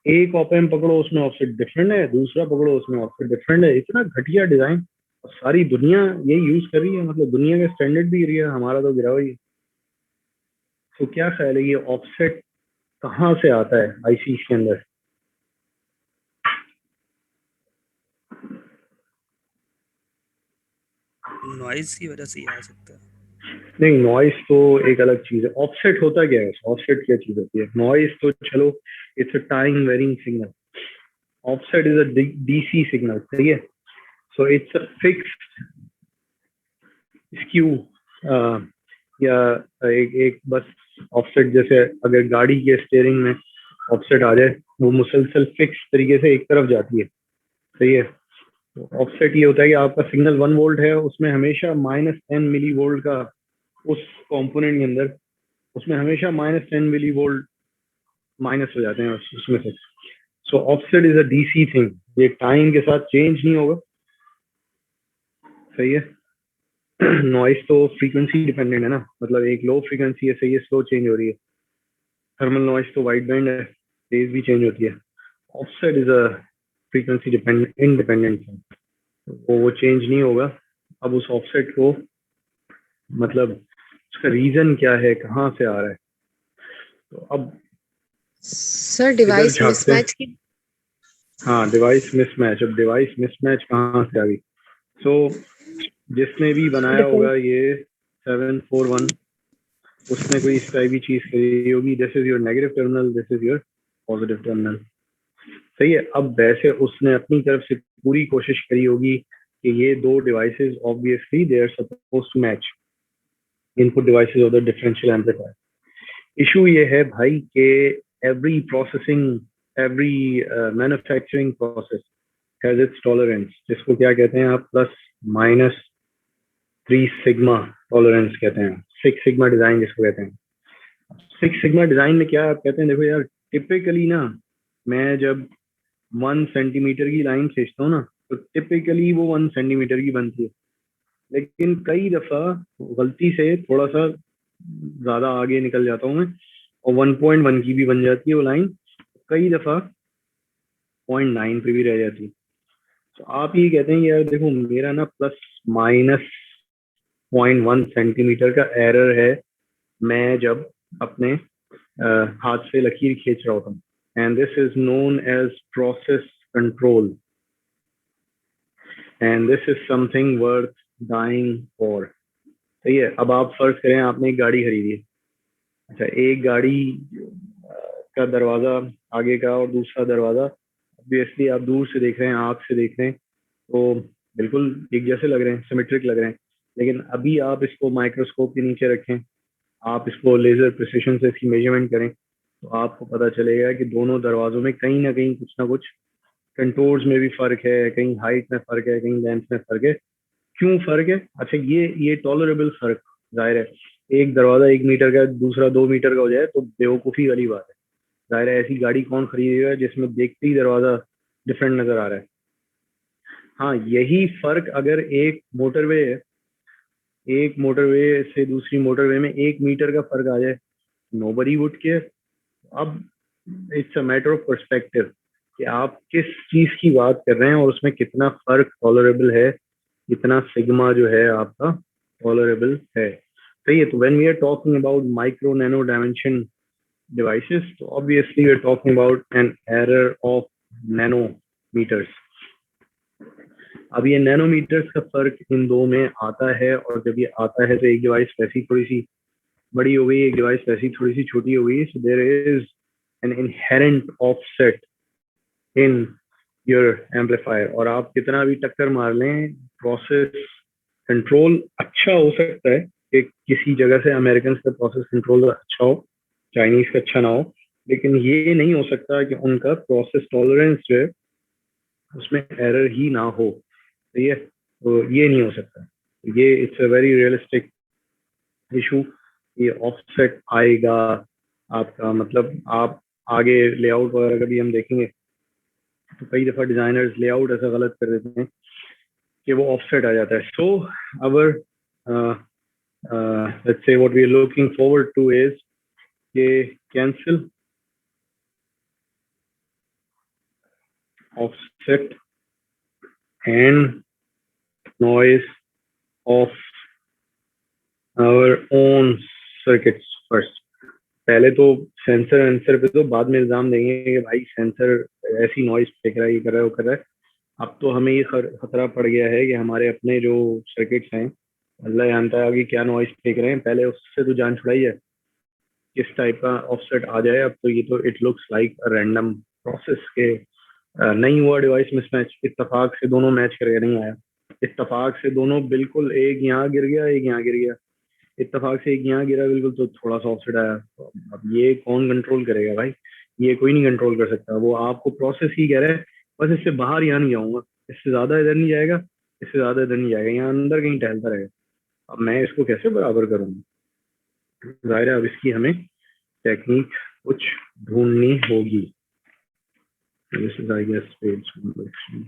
एक ऑपएम पकड़ो उसमें ऑफसेट डिफरेंट है, दूसरा पकड़ो उसमें ऑफसेट डिफरेंट है, इतना घटिया डिजाइन, और सारी दुनिया यही यूज कर रही है, मतलब दुनिया का स्टैंडर्ड भी गिर गया, हमारा तो गिरा हुआ ही है। तो क्या ख्याल है ये ऑफसेट कहाँ से आता है आईसी के अंदर?
नॉइज की वजह से ये आ सकता है।
नहीं, नॉइस तो एक अलग चीज है, ऑफसेट होता क्या है, ऑफसेट क्या चीज होती है? नॉइस तो चलो it's a time varying signal, offset is a DC signal, सही है। So it's a fixed skew, या एक एक बस ऑफसेट, जैसे अगर गाड़ी के स्टीयरिंग में ऑफसेट आ जाए, वो मुसलसल फिक्स तरीके से एक तरफ जाती है, सही है। तो ऑफसेट ये होता है कि आपका सिग्नल 1 वोल्ट है, उसमें हमेशा -10 मिली वोल्ट का, उस कंपोनेंट के अंदर उसमें हमेशा -10 मिली वोल्ट माइनस हो जाते हैं उसमें से। So offset is a DC thing, ये टाइम के साथ चेंज नहीं होगा, सही है। नॉइस तो फ्रीक्वेंसी डिपेंडेंट है ना, मतलब एक लो फ्रीक्वेंसी है, सही है, स्लो चेंज हो रही है। थर्मल नॉइस तो वाइड बैंड है, तेज भी चेंज होती है। Offset is a frequency dependent independent है, वो चेंज नहीं होगा। अब उस ऑफसेट को, मतलब उसका रीजन क्या है, कहाँ से आ रहा है, तो अब
सर
इधर
डिवाइस
झांकते हैं।
मिसमैच की
हाँ, डिवाइस मिसमैच, अब डिवाइस मिसमैच कहाँ से आ गई? सो जिसने भी बनाया
डिफरेंट।
होगा ये 741, उसने कोई इस टाइप की चीज करी होगी, this is your negative terminal, this is your positive terminal, सही है। अब वैसे उसने अपनी तरफ से पूरी कोशिश करी होगी कि ये दो devices obviously they are suppose to match, input devices of the differential amplifier. Issue ये है भाई कि every processing, every manufacturing process has its tolerance, जिसको क्या कहते हैं आप, +-3 सिग्मा टॉलरेंस कहते हैं, 6 सिग्मा डिजाइन जिसको कहते हैं। 6 सिग्मा डिजाइन में क्या आप कहते हैं, देखो यार, टिपिकली ना, मैं जब 1 सेंटीमीटर की लाइन खींचता हूँ ना, तो टिपिकली वो 1 सेंटीमीटर की बनती है, लेकिन कई दफा गलती से थोड़ा सा ज्यादा आगे निकल जाता हूँ मैं, और 1.1 की भी बन जाती है वो लाइन, कई दफा 0.9 पे भी रह जाती है। तो आप ये कहते हैं कि यार देखो, मेरा ना +-0.1 सेंटीमीटर का एरर है, मैं जब अपने हाथ से लकीर खींच रहा होता हूँ, and this is known as process control, and this is something worth dying for, सही है। अब आप फर्ज करें आपने एक गाड़ी खरीदी है, अच्छा, एक गाड़ी का दरवाजा आगे का और दूसरा दरवाजा, ऑब्वियसली आप दूर से देख रहे हैं, आँख से देख रहे हैं, तो बिल्कुल एक जैसे लग रहे हैं, सिमेट्रिक लग रहे हैं, लेकिन अभी आप इसको माइक्रोस्कोप के नीचे रखें, आप इसको लेजर प्रिसिशन से इसकी मेजरमेंट करें, तो आपको पता चलेगा कि दोनों दरवाजों में कहीं ना कुछ कंटोर्स में भी फर्क है, कहीं हाइट में फर्क है, कहीं लेंथ में फर्क है। क्यों फर्क है? अच्छा, ये टॉलरेबल फर्क, जाहिर है, एक दरवाजा 1 मीटर का दूसरा 2 मीटर का हो जाए तो बेवकूफ़ी वाली बात है। जाहिर है, ऐसी गाड़ी कौन खरीदेगा जिसमें देखते ही दरवाजा डिफरेंट नजर आ रहा है। हाँ, यही फर्क अगर एक मोटरवे है, एक मोटरवे से दूसरी मोटरवे में 1 मीटर का फर्क आ जाए, नोबडी वुड केयर। अब it's a matter of perspective कि आप किस चीज की बात कर रहे हैं और उसमें कितना फर्क टॉलरेबल है, कितना सिग्मा जो है आपका टॉलरेबल है, सही है। तो when we are talking about micro nano dimension devices, so obviously we're talking about an error of nanometers। अब ये नैनोमीटर्स का फर्क इन दो में आता है, और जब ये आता है तो एक डिवाइस वैसी थोड़ी सी बड़ी हो गई, एक डिवाइस वैसी थोड़ी सी छोटी हो गई, so there is an inherent offset in your amplifier, और आप कितना भी टक्कर मार लें, प्रोसेस कंट्रोल अच्छा हो सकता है कि किसी जगह से अमेरिकन का प्रोसेस कंट्रोल अच्छा हो, चाइनीज का अच्छा ना हो, लेकिन ये नहीं हो सकता कि उनका प्रोसेस टॉलरेंस जो है उसमें एरर ही ना हो, सही है। तो ये नहीं हो सकता, ये it's a very realistic issue. ये ऑफसेट आएगा आपका, मतलब आप आगे लेआउट वगैरह का भी हम देखेंगे, तो कई दफा डिजाइनर्स लेआउट ऐसा गलत कर देते हैं कि वो ऑफसेट आ जाता है। सो अवर let's say what we are looking forward to is cancel offset and noise of our own circuits first. पहले तो सेंसर आंसर पे तो बाद में इल्जाम देंगे कि भाई सेंसर ऐसी नॉइज फेंक रहा है, ये कर रहा है, वो कर रहा है। अब तो हमें ये खतरा पड़ गया है कि हमारे अपने जो सर्किट्स हैं, अल्लाह जानता है कि क्या नॉइज फेंक रहे हैं। पहले उससे तो जान छुड़ाई है, किस टाइप का ऑफसेट आ जाए। अब तो ये तो it looks like random process के नहीं हुआ डिवाइस मिसमैच, इत्तेफाक से दोनों मैच करके नहीं आया। इत्तेफाक से दोनों बिल्कुल, एक यहाँ गिर गया, एक यहाँ गिर गया। इत्तेफाक से एक यहाँ गिरा बिल्कुल, तो थोड़ा सा ऑफसेट आया। तो अब ये कौन कंट्रोल करेगा भाई? ये कोई नहीं कंट्रोल कर सकता। वो आपको प्रोसेस ही कह रहा है बस इससे बाहर यहाँ नहीं जाऊंगा, इससे ज्यादा इधर नहीं जाएगा, इससे ज्यादा इधर नहीं जाएगा, यहाँ अंदर कहीं टहलता रहेगा। अब मैं इसको कैसे बराबर करूंगा? जाहिर है अब इसकी हमें टेक्निक कुछ ढूंढनी होगी। This is, I guess, page number 3.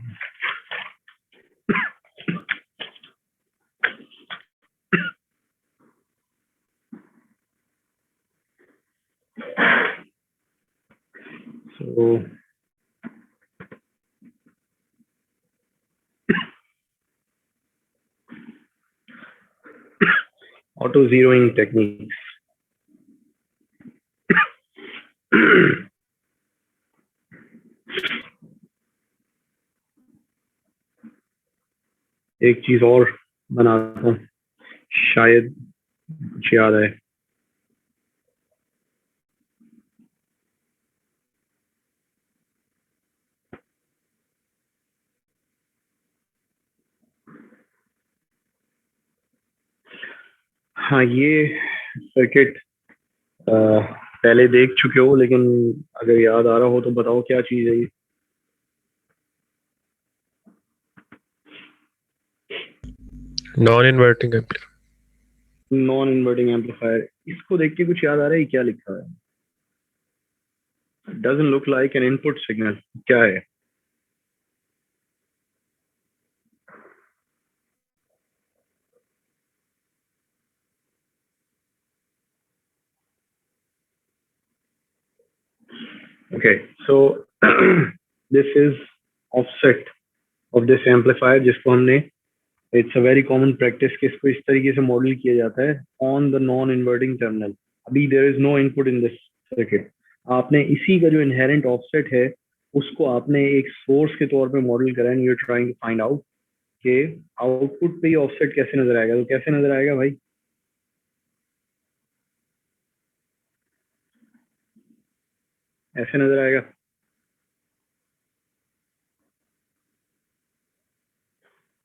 So auto zeroing techniques. एक चीज और बनाता हूँ, शायद कुछ याद आए। हाँ, ये सर्किट पहले देख चुके हो, लेकिन अगर याद आ रहा हो तो बताओ क्या चीज है ये?
Non inverting amplifier.
Non inverting amplifier. इसको देख के कुछ याद आ रहा है क्या लिखा है? Doesn't look like an input signal. क्या है? Okay, so this is offset of this amplifier, जिसको हमने, it's a very common practice कि इसको इस तरीके से मॉडल किया जाता है on the non inverting terminal. अभी there is no input in this circuit. आपने इसी का जो इनहेरेंट ऑफसेट है उसको आपने एक सोर्स के तौर पे मॉडल करा है। You are trying to find out कि आउटपुट पे ये ऑफसेट कैसे नजर आएगा। तो कैसे नजर आएगा भाई? ऐसे नजर आएगा।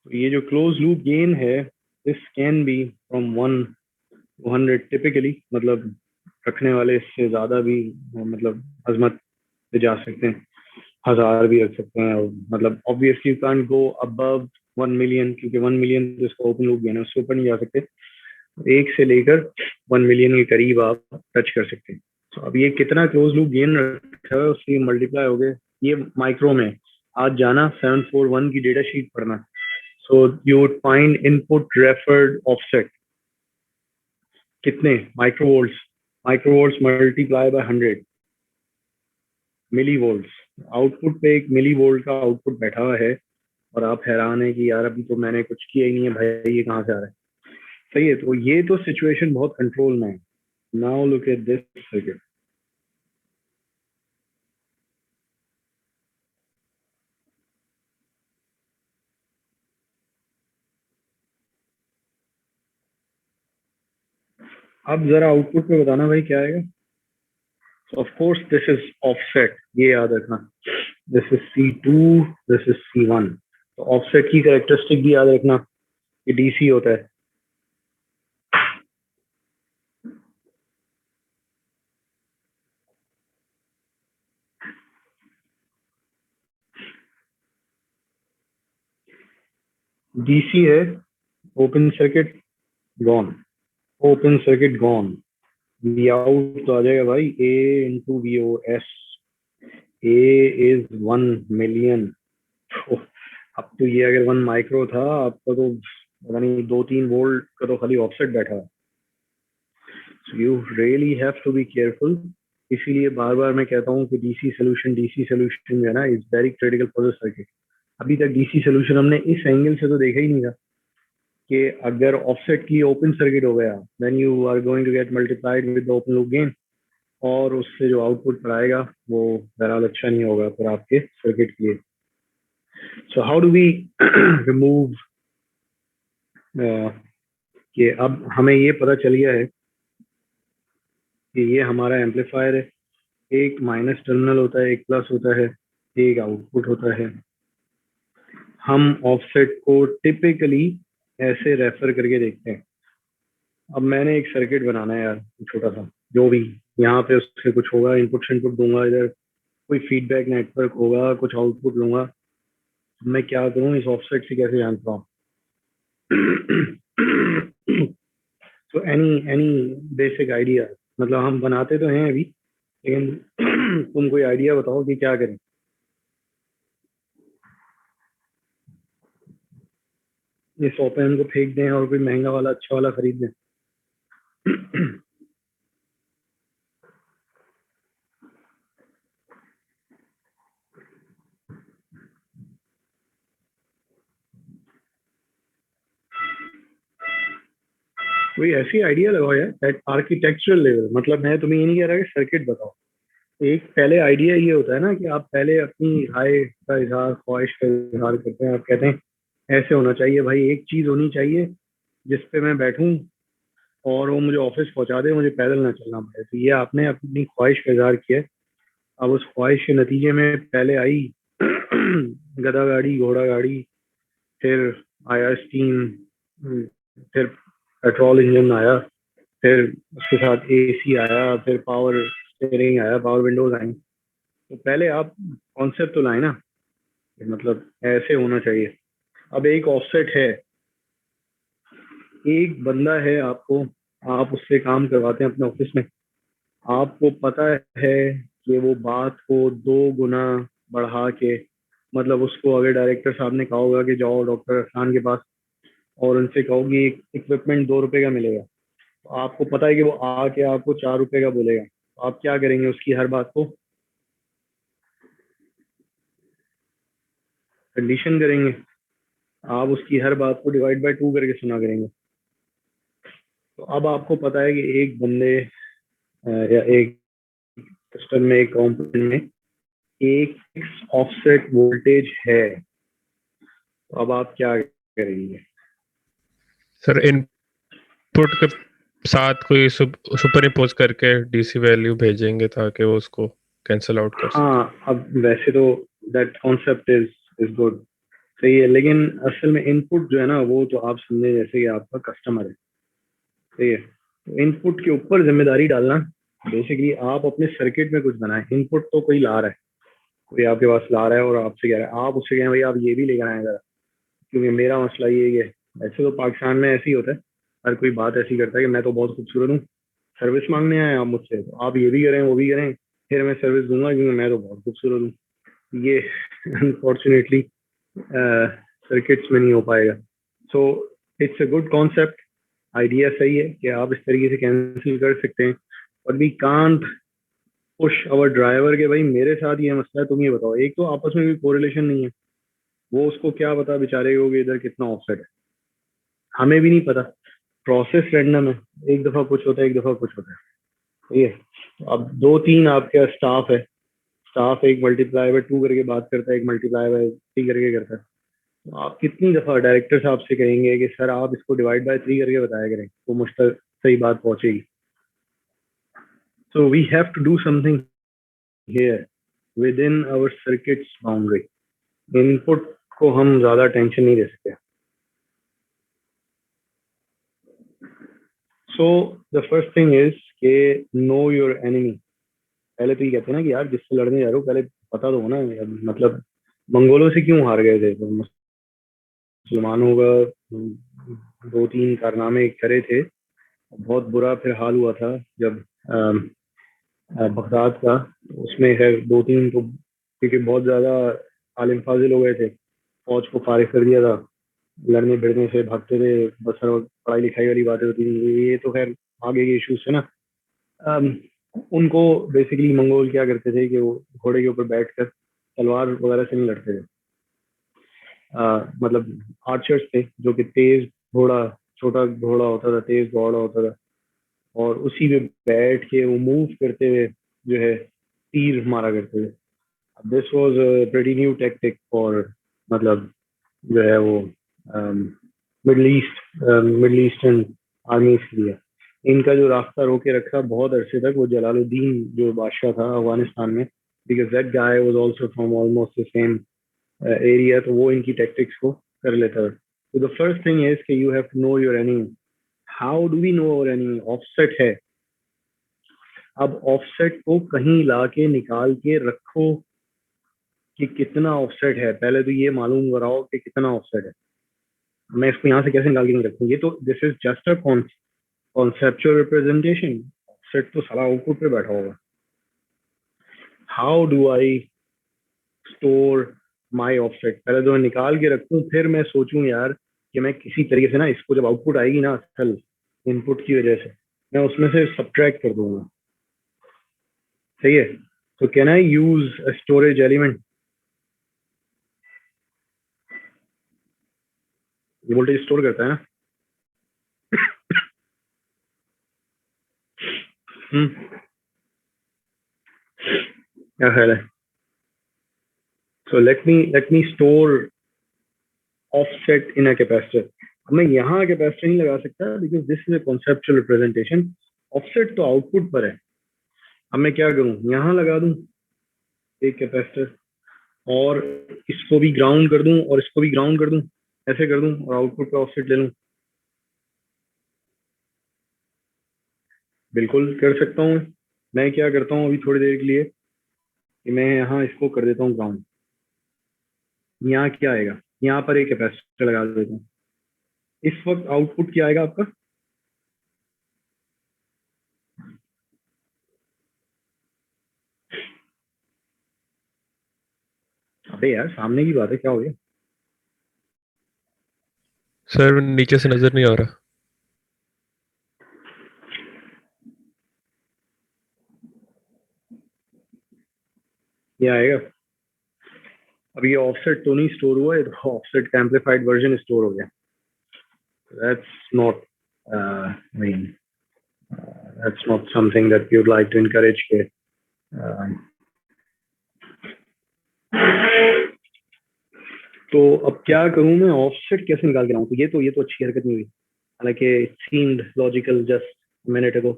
तो ये जो क्लोज लूप गेन है, this can be from 1 to 100 typically, मतलब रखने वाले इससे ज्यादा भी मतलब अजमत पे जा सकते हैं, 1000 भी रख सकते हैं। और मतलब obviously you can't go above 1 million, क्योंकि 1 मिलियन जिसका ओपन लूप गेन है उससे ऊपर नहीं जा सकते। एक से लेकर 1 मिलियन के करीब आप टच कर सकते हैं। तो अब ये कितना क्लोज लूप गेन रखा है उससे मल्टीप्लाई हो गए। ये माइक्रो में आज जाना 741 की डेटा शीट पढ़ना। So you would find input referred offset कितने microvolts multiply by 100 milli volts. Output पे 1 मिली वोल्ट का आउटपुट बैठा हुआ है और आप हैरान है कि यार अभी तो मैंने कुछ किया ही नहीं है भाई, ये कहाँ से आ रहा है? सही है। तो ये तो सिचुएशन बहुत कंट्रोल में है। Now look at this circuit. अब जरा आउटपुट पे बताना भाई क्या आएगा। So of course this is offset, ये याद रखना। This is C2, this is C1। तो offset की कैरेक्टरिस्टिक भी याद रखना कि DC होता है। DC है, open circuit gone, open circuit gone. V out तो आ जाएगा भाई A into VOS। A is 1 million. तो अब तो ये अगर 1 माइक्रो था, आपका तो पता नहीं 2-3 वोल्ट का तो खाली ऑफसेट बैठा है। So you really have to be careful. इसीलिए बार बार मैं कहता हूँ कि डीसी सोल्यूशन जो है ना is very critical for the circuit. अभी तक डीसी सोल्यूशन हमने इस एंगल से तो देखा ही नहीं था कि अगर ऑफसेट की ओपन सर्किट हो गया then you are going to get multiplied with the open loop gain, और उससे जो आउटपुट पर आएगा वो बहरहाल अच्छा नहीं होगा फिर आपके सर्किट के लिए. So how do we remove कि अब हमें ये पता चल गया है कि ये हमारा एम्पलीफायर है, एक माइनस टर्मिनल होता है, एक प्लस होता है, एक आउटपुट होता है. हम ऑफसेट को टिपिकली ऐसे रेफर करके देखते हैं. अब मैंने एक सर्किट बनाना है यार छोटा सा, जो भी यहाँ पे उससे कुछ होगा, इनपुट इनपुट दूंगा, इधर कोई फीडबैक नेटवर्क होगा, कुछ आउटपुट लूंगा. मैं क्या करूँ, इस ऑफसेट से कैसे जान पाऊँ? सो एनी बेसिक आइडिया, मतलब हम बनाते तो हैं अभी, लेकिन तुम कोई आइडिया बताओ कि क्या करें. इस ओपन को फेंक दें और कोई महंगा वाला अच्छा वाला खरीद दें? कोई ऐसी आइडिया लगाओ यार एट आर्किटेक्चरल लेवल. मतलब मैं तुम्हें ये नहीं कह रहा कि सर्किट बताओ. एक पहले आइडिया ये होता है ना कि आप पहले अपनी राय का इजहार, ख्वाहिश का इजहार करते हैं. आप कहते हैं ऐसे होना चाहिए भाई, एक चीज होनी चाहिए जिस पे मैं बैठूं और वो मुझे ऑफिस पहुंचा दे, मुझे पैदल ना चलना पड़े. तो ये आपने अपनी ख्वाहिश का इजहार किया है. अब उस ख्वाहिश के नतीजे में पहले आई गधा गाड़ी, घोड़ा गाड़ी, फिर आया स्टीम, फिर पेट्रोल इंजन आया, फिर उसके साथ एसी आया, फिर पावर स्टीयरिंग आया, पावर विंडोज आई. तो पहले आप कॉन्सेप्ट तो लाए ना, मतलब ऐसे होना चाहिए. अब एक ऑफसेट है, एक बंदा है, आपको आप उससे काम करवाते हैं अपने ऑफिस में. आपको पता है कि वो बात को 2 गुना बढ़ा के, मतलब उसको अगर डायरेक्टर साहब ने कहा होगा कि जाओ डॉक्टर अफसान के पास और उनसे कहो कि इक्विपमेंट 2 रुपए का मिलेगा, तो आपको पता है कि वो आके आपको 4 रुपए का बोलेगा. तो आप क्या करेंगे? उसकी हर बात को कंडीशन करेंगे, आप उसकी हर बात को डिवाइड बाय 2 करके सुना करेंगे. तो अब आपको पता है कि एक बंदे या एक सिस्टम में, एक कंपोनेंट में एक फिक्स ऑफसेट वोल्टेज है. तो अब आप क्या करेंगे?
सर इनपुट के साथ कोई सुपर इम्पोज करके डीसी वैल्यू भेजेंगे ताकि वो उसको कैंसिल आउट कर सके.
हाँ, अब वैसे तो दैट कॉन्सेप्ट इज गुड, सही है, लेकिन असल में इनपुट जो है ना, वो जो आप समझे जैसे कि आपका कस्टमर है, सही है. तो इनपुट के ऊपर जिम्मेदारी डालना, बेसिकली आप अपने सर्किट में कुछ बनाएं. इनपुट तो कोई ला रहा है, कोई आपके पास ला रहा है और आपसे कह रहा है, आप उससे कहें भाई आप ये भी लेकर आए जरा, क्योंकि मेरा मसला ये है. ऐसे तो पाकिस्तान में ऐसे ही होता है, हर कोई बात ऐसी करता है कि मैं तो बहुत खूबसूरत हूँ, सर्विस मांगने आए आप मुझसे, तो आप ये भी करें वो भी करें, फिर मैं सर्विस दूंगा क्योंकि मैं तो बहुत खूबसूरत हूँ. ये अनफॉर्चुनेटली सर्किट्स में नहीं हो पाएगा. सो it's a good concept, idea सही है कि आप इस तरीके से कैंसिल कर सकते हैं, और we can't push our driver के भाई मेरे साथ ये मसला है, तुम ये बताओ. एक तो आपस में भी कोरिलेशन नहीं है, वो उसको क्या पता बेचारे को कि इधर कितना ऑफसेट है, हमें भी नहीं पता. प्रोसेस रैंडम है, एक दफा कुछ होता है, एक दफा कुछ होता है, ठीक है. अब 2-3 आपके स्टाफ है, स्टाफ एक मल्टीप्लाई बाय 2 करके बात करता है, एक मल्टीप्लाई बाय 3 करके करता है. तो आप कितनी दफा डायरेक्टर साहब से कहेंगे कि सर आप इसको डिवाइड बाय 3 करके बताया करें, तो मुझ तक सही बात पहुंचेगी. So we have to do something here within our circuits boundary. Input को हम ज्यादा टेंशन नहीं दे सकते. So the first thing is के नो योर एनिमी. पहले तो ये कहते हैं ना कि यार जिससे लड़ने जा रहे हो पहले पता तो हो ना, मतलब मंगोलों से क्यों हार गए थे? तो मुसलमानों का 2-3 कारनामे करे थे, बहुत बुरा फिर हाल हुआ था जब बगदाद का, उसमें खैर 2-3 तो क्योंकि बहुत ज्यादा आलिम फाजिल हो गए थे, फौज को फारिग कर दिया था, लड़ने भिड़ने से भागते थे, बस पढ़ाई लिखाई वाली बातें होती थी, ये तो खैर आगे के इश्यूज है ना. उनको बेसिकली मंगोल क्या करते थे कि वो घोड़े के ऊपर बैठकर तलवार वगैरह से नहीं लड़ते थे। मतलब आर्चर्स थे जो कि तेज घोड़ा, छोटा घोड़ा होता था, तेज घोड़ा होता था, और उसी पे बैठ के वो मूव करते हुए जो है तीर मारा करते थे। This was pretty new tactic for, मतलब जो है वो मिडल ईस्टर्न आर्मीज के लिए। इनका जो रास्ता रोके रखा बहुत अरसे तक वो जलालुद्दीन जो बादशाह था अफगानिस्तान में, because that guy was also from almost the same area, तो वो इनकी टैक्टिक्स को कर लेता था। तो द फर्स्ट थिंग इज कि you have to know your enemy. How do we know our enemy? Offset है। अब ऑफसेट को कहीं लाके निकाल के रखो कि कितना ऑफसेट है, पहले तो ये मालूम कराओ कि कितना ऑफसेट है। मैं इसको यहाँ से कैसे निकाल के नहीं रखूँ? ये तो this is just a conceptual representation. Offset तो सारा आउटपुट पे बैठा होगा। How do I store my offset? पहले तो मैं निकाल के रखूँ, फिर मैं सोचूं यार कि मैं किसी तरीके से ना इसको जब आउटपुट आएगी ना असल इनपुट की वजह से, मैं उसमें से सब्ट्रैक्ट कर दूंगा। सही है? तो can I use a storage element? ये वोल्टेज स्टोर करता है ना। क्या ख्याल है? सो let me store offset in a capacitor. अब मैं यहाँ कैपेसिटर नहीं लगा सकता because this is a conceptual representation. Offset तो आउटपुट पर है। अब मैं क्या करूँ? यहाँ लगा दूं एक कैपेसिटर, और इसको भी ग्राउंड कर दूं, और इसको भी ग्राउंड कर दूं, ऐसे कर दूं, और आउटपुट पे ऑफसेट ले लूं। बिल्कुल कर सकता हूँ। मैं क्या करता हूँ अभी थोड़ी देर के लिए कि मैं यहाँ इसको कर देता हूँ ग्राउंड। यहाँ क्या आएगा? यहाँ पर एक कैपेसिटर लगा देता हूँ। इस वक्त आउटपुट क्या आएगा आपका? अबे यार सामने की बात है, क्या हो गया?
सर नीचे से नजर नहीं आ रहा।
ये आएगा। अब ये ऑफसेट तो नहीं स्टोर हुआ, ये तो ऑफसेट का एम्पलीफाइड वर्जन स्टोर हो गया। That's not mean that's not something that we would like to encourage के तो अब क्या करूं मैं? ऑफसेट कैसे निकाल के लाऊं? तो ये तो अच्छी हरकत नहीं हुई, हालांकि it seemed logical just a minute ago.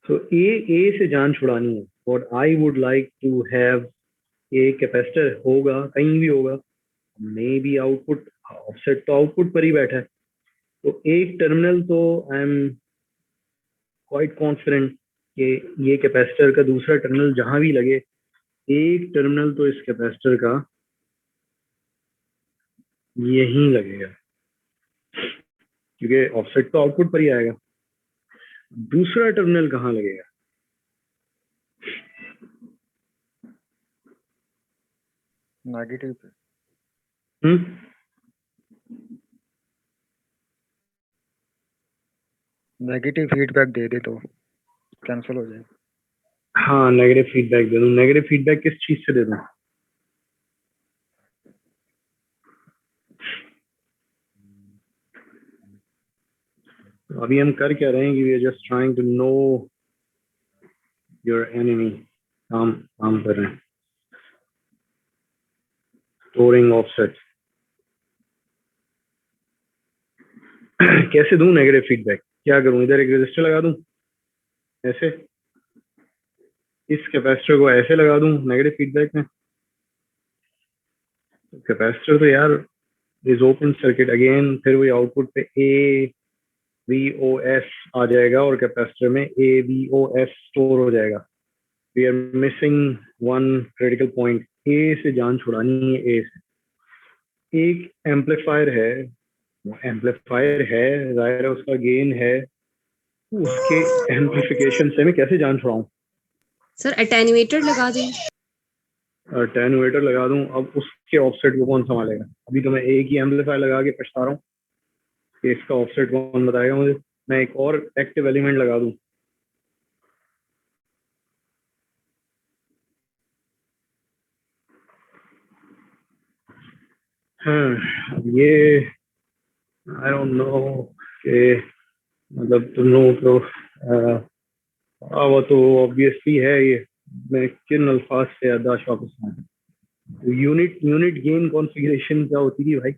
So ए से जान छुड़ानी है। What I would like to have, एक कैपेसिटर होगा, कहीं भी होगा, मे बी आउटपुट, ऑफसेट तो आउटपुट पर ही बैठा है, तो एक टर्मिनल तो आई एम क्वाइट कॉन्फिडेंट कि ये कैपेसिटर का दूसरा टर्मिनल जहां भी लगे, एक टर्मिनल तो इस कैपेसिटर का यहीं लगेगा, क्योंकि ऑफसेट तो आउटपुट पर ही आएगा। दूसरा टर्मिनल कहाँ लगेगा?
नेगेटिव पे। नेगेटिव फीडबैक दे दे तो कैंसिल हो जाए।
हाँ, नेगेटिव फीडबैक दे दूं। नेगेटिव फीडबैक किस चीज से दे दूं? अभी हम कर क्या रहे हैं कि we are just trying to know your enemy. काम कर रहे हैं। Storing offset. कैसे दूं नेगेटिव फीडबैक? क्या करूं? इधर एक रेजिस्टर लगा दूं ऐसे, इस कैपेसिटर को ऐसे लगा दूं नेगेटिव फीडबैक में? कैपेसिटर तो यार इज ओपन सर्किट अगेन, फिर वही आउटपुट पे ए वी ओ एस आ जाएगा और कैपेसिटर में A V O S store हो जाएगा। We are missing one critical point. A से जान छुड़ानी है। ए से एक एम्पलीफायर है, वो एम्पलीफायर है, जाहिर है उसका गेन है, उसके एम्पलीफिकेशन से मैं कैसे जान छुड़ाऊं?
सर अटेन्यूएटर लगा दें।
अटेन्यूएटर लगा दूं, अब उसके ऑफसेट को कौन संभालेगा? अभी तो मैं एक ही एम्पलीफायर लगा के पछता रहा हूँ कि इसका ऑफसेट कौन बताएगा मुझे? मैं एक और एक्टिव एलिमेंट लगा दूं, हाँ अब ये आई डोंट नो कि मतलब तुम लोगों को वो तो ऑब्वियसली है ये, मैं किन अल्फाज से याददाश्त वापस आऊं। यूनिट यूनिट गेन कॉन्फ़िगरेशन क्या होती थी भाई,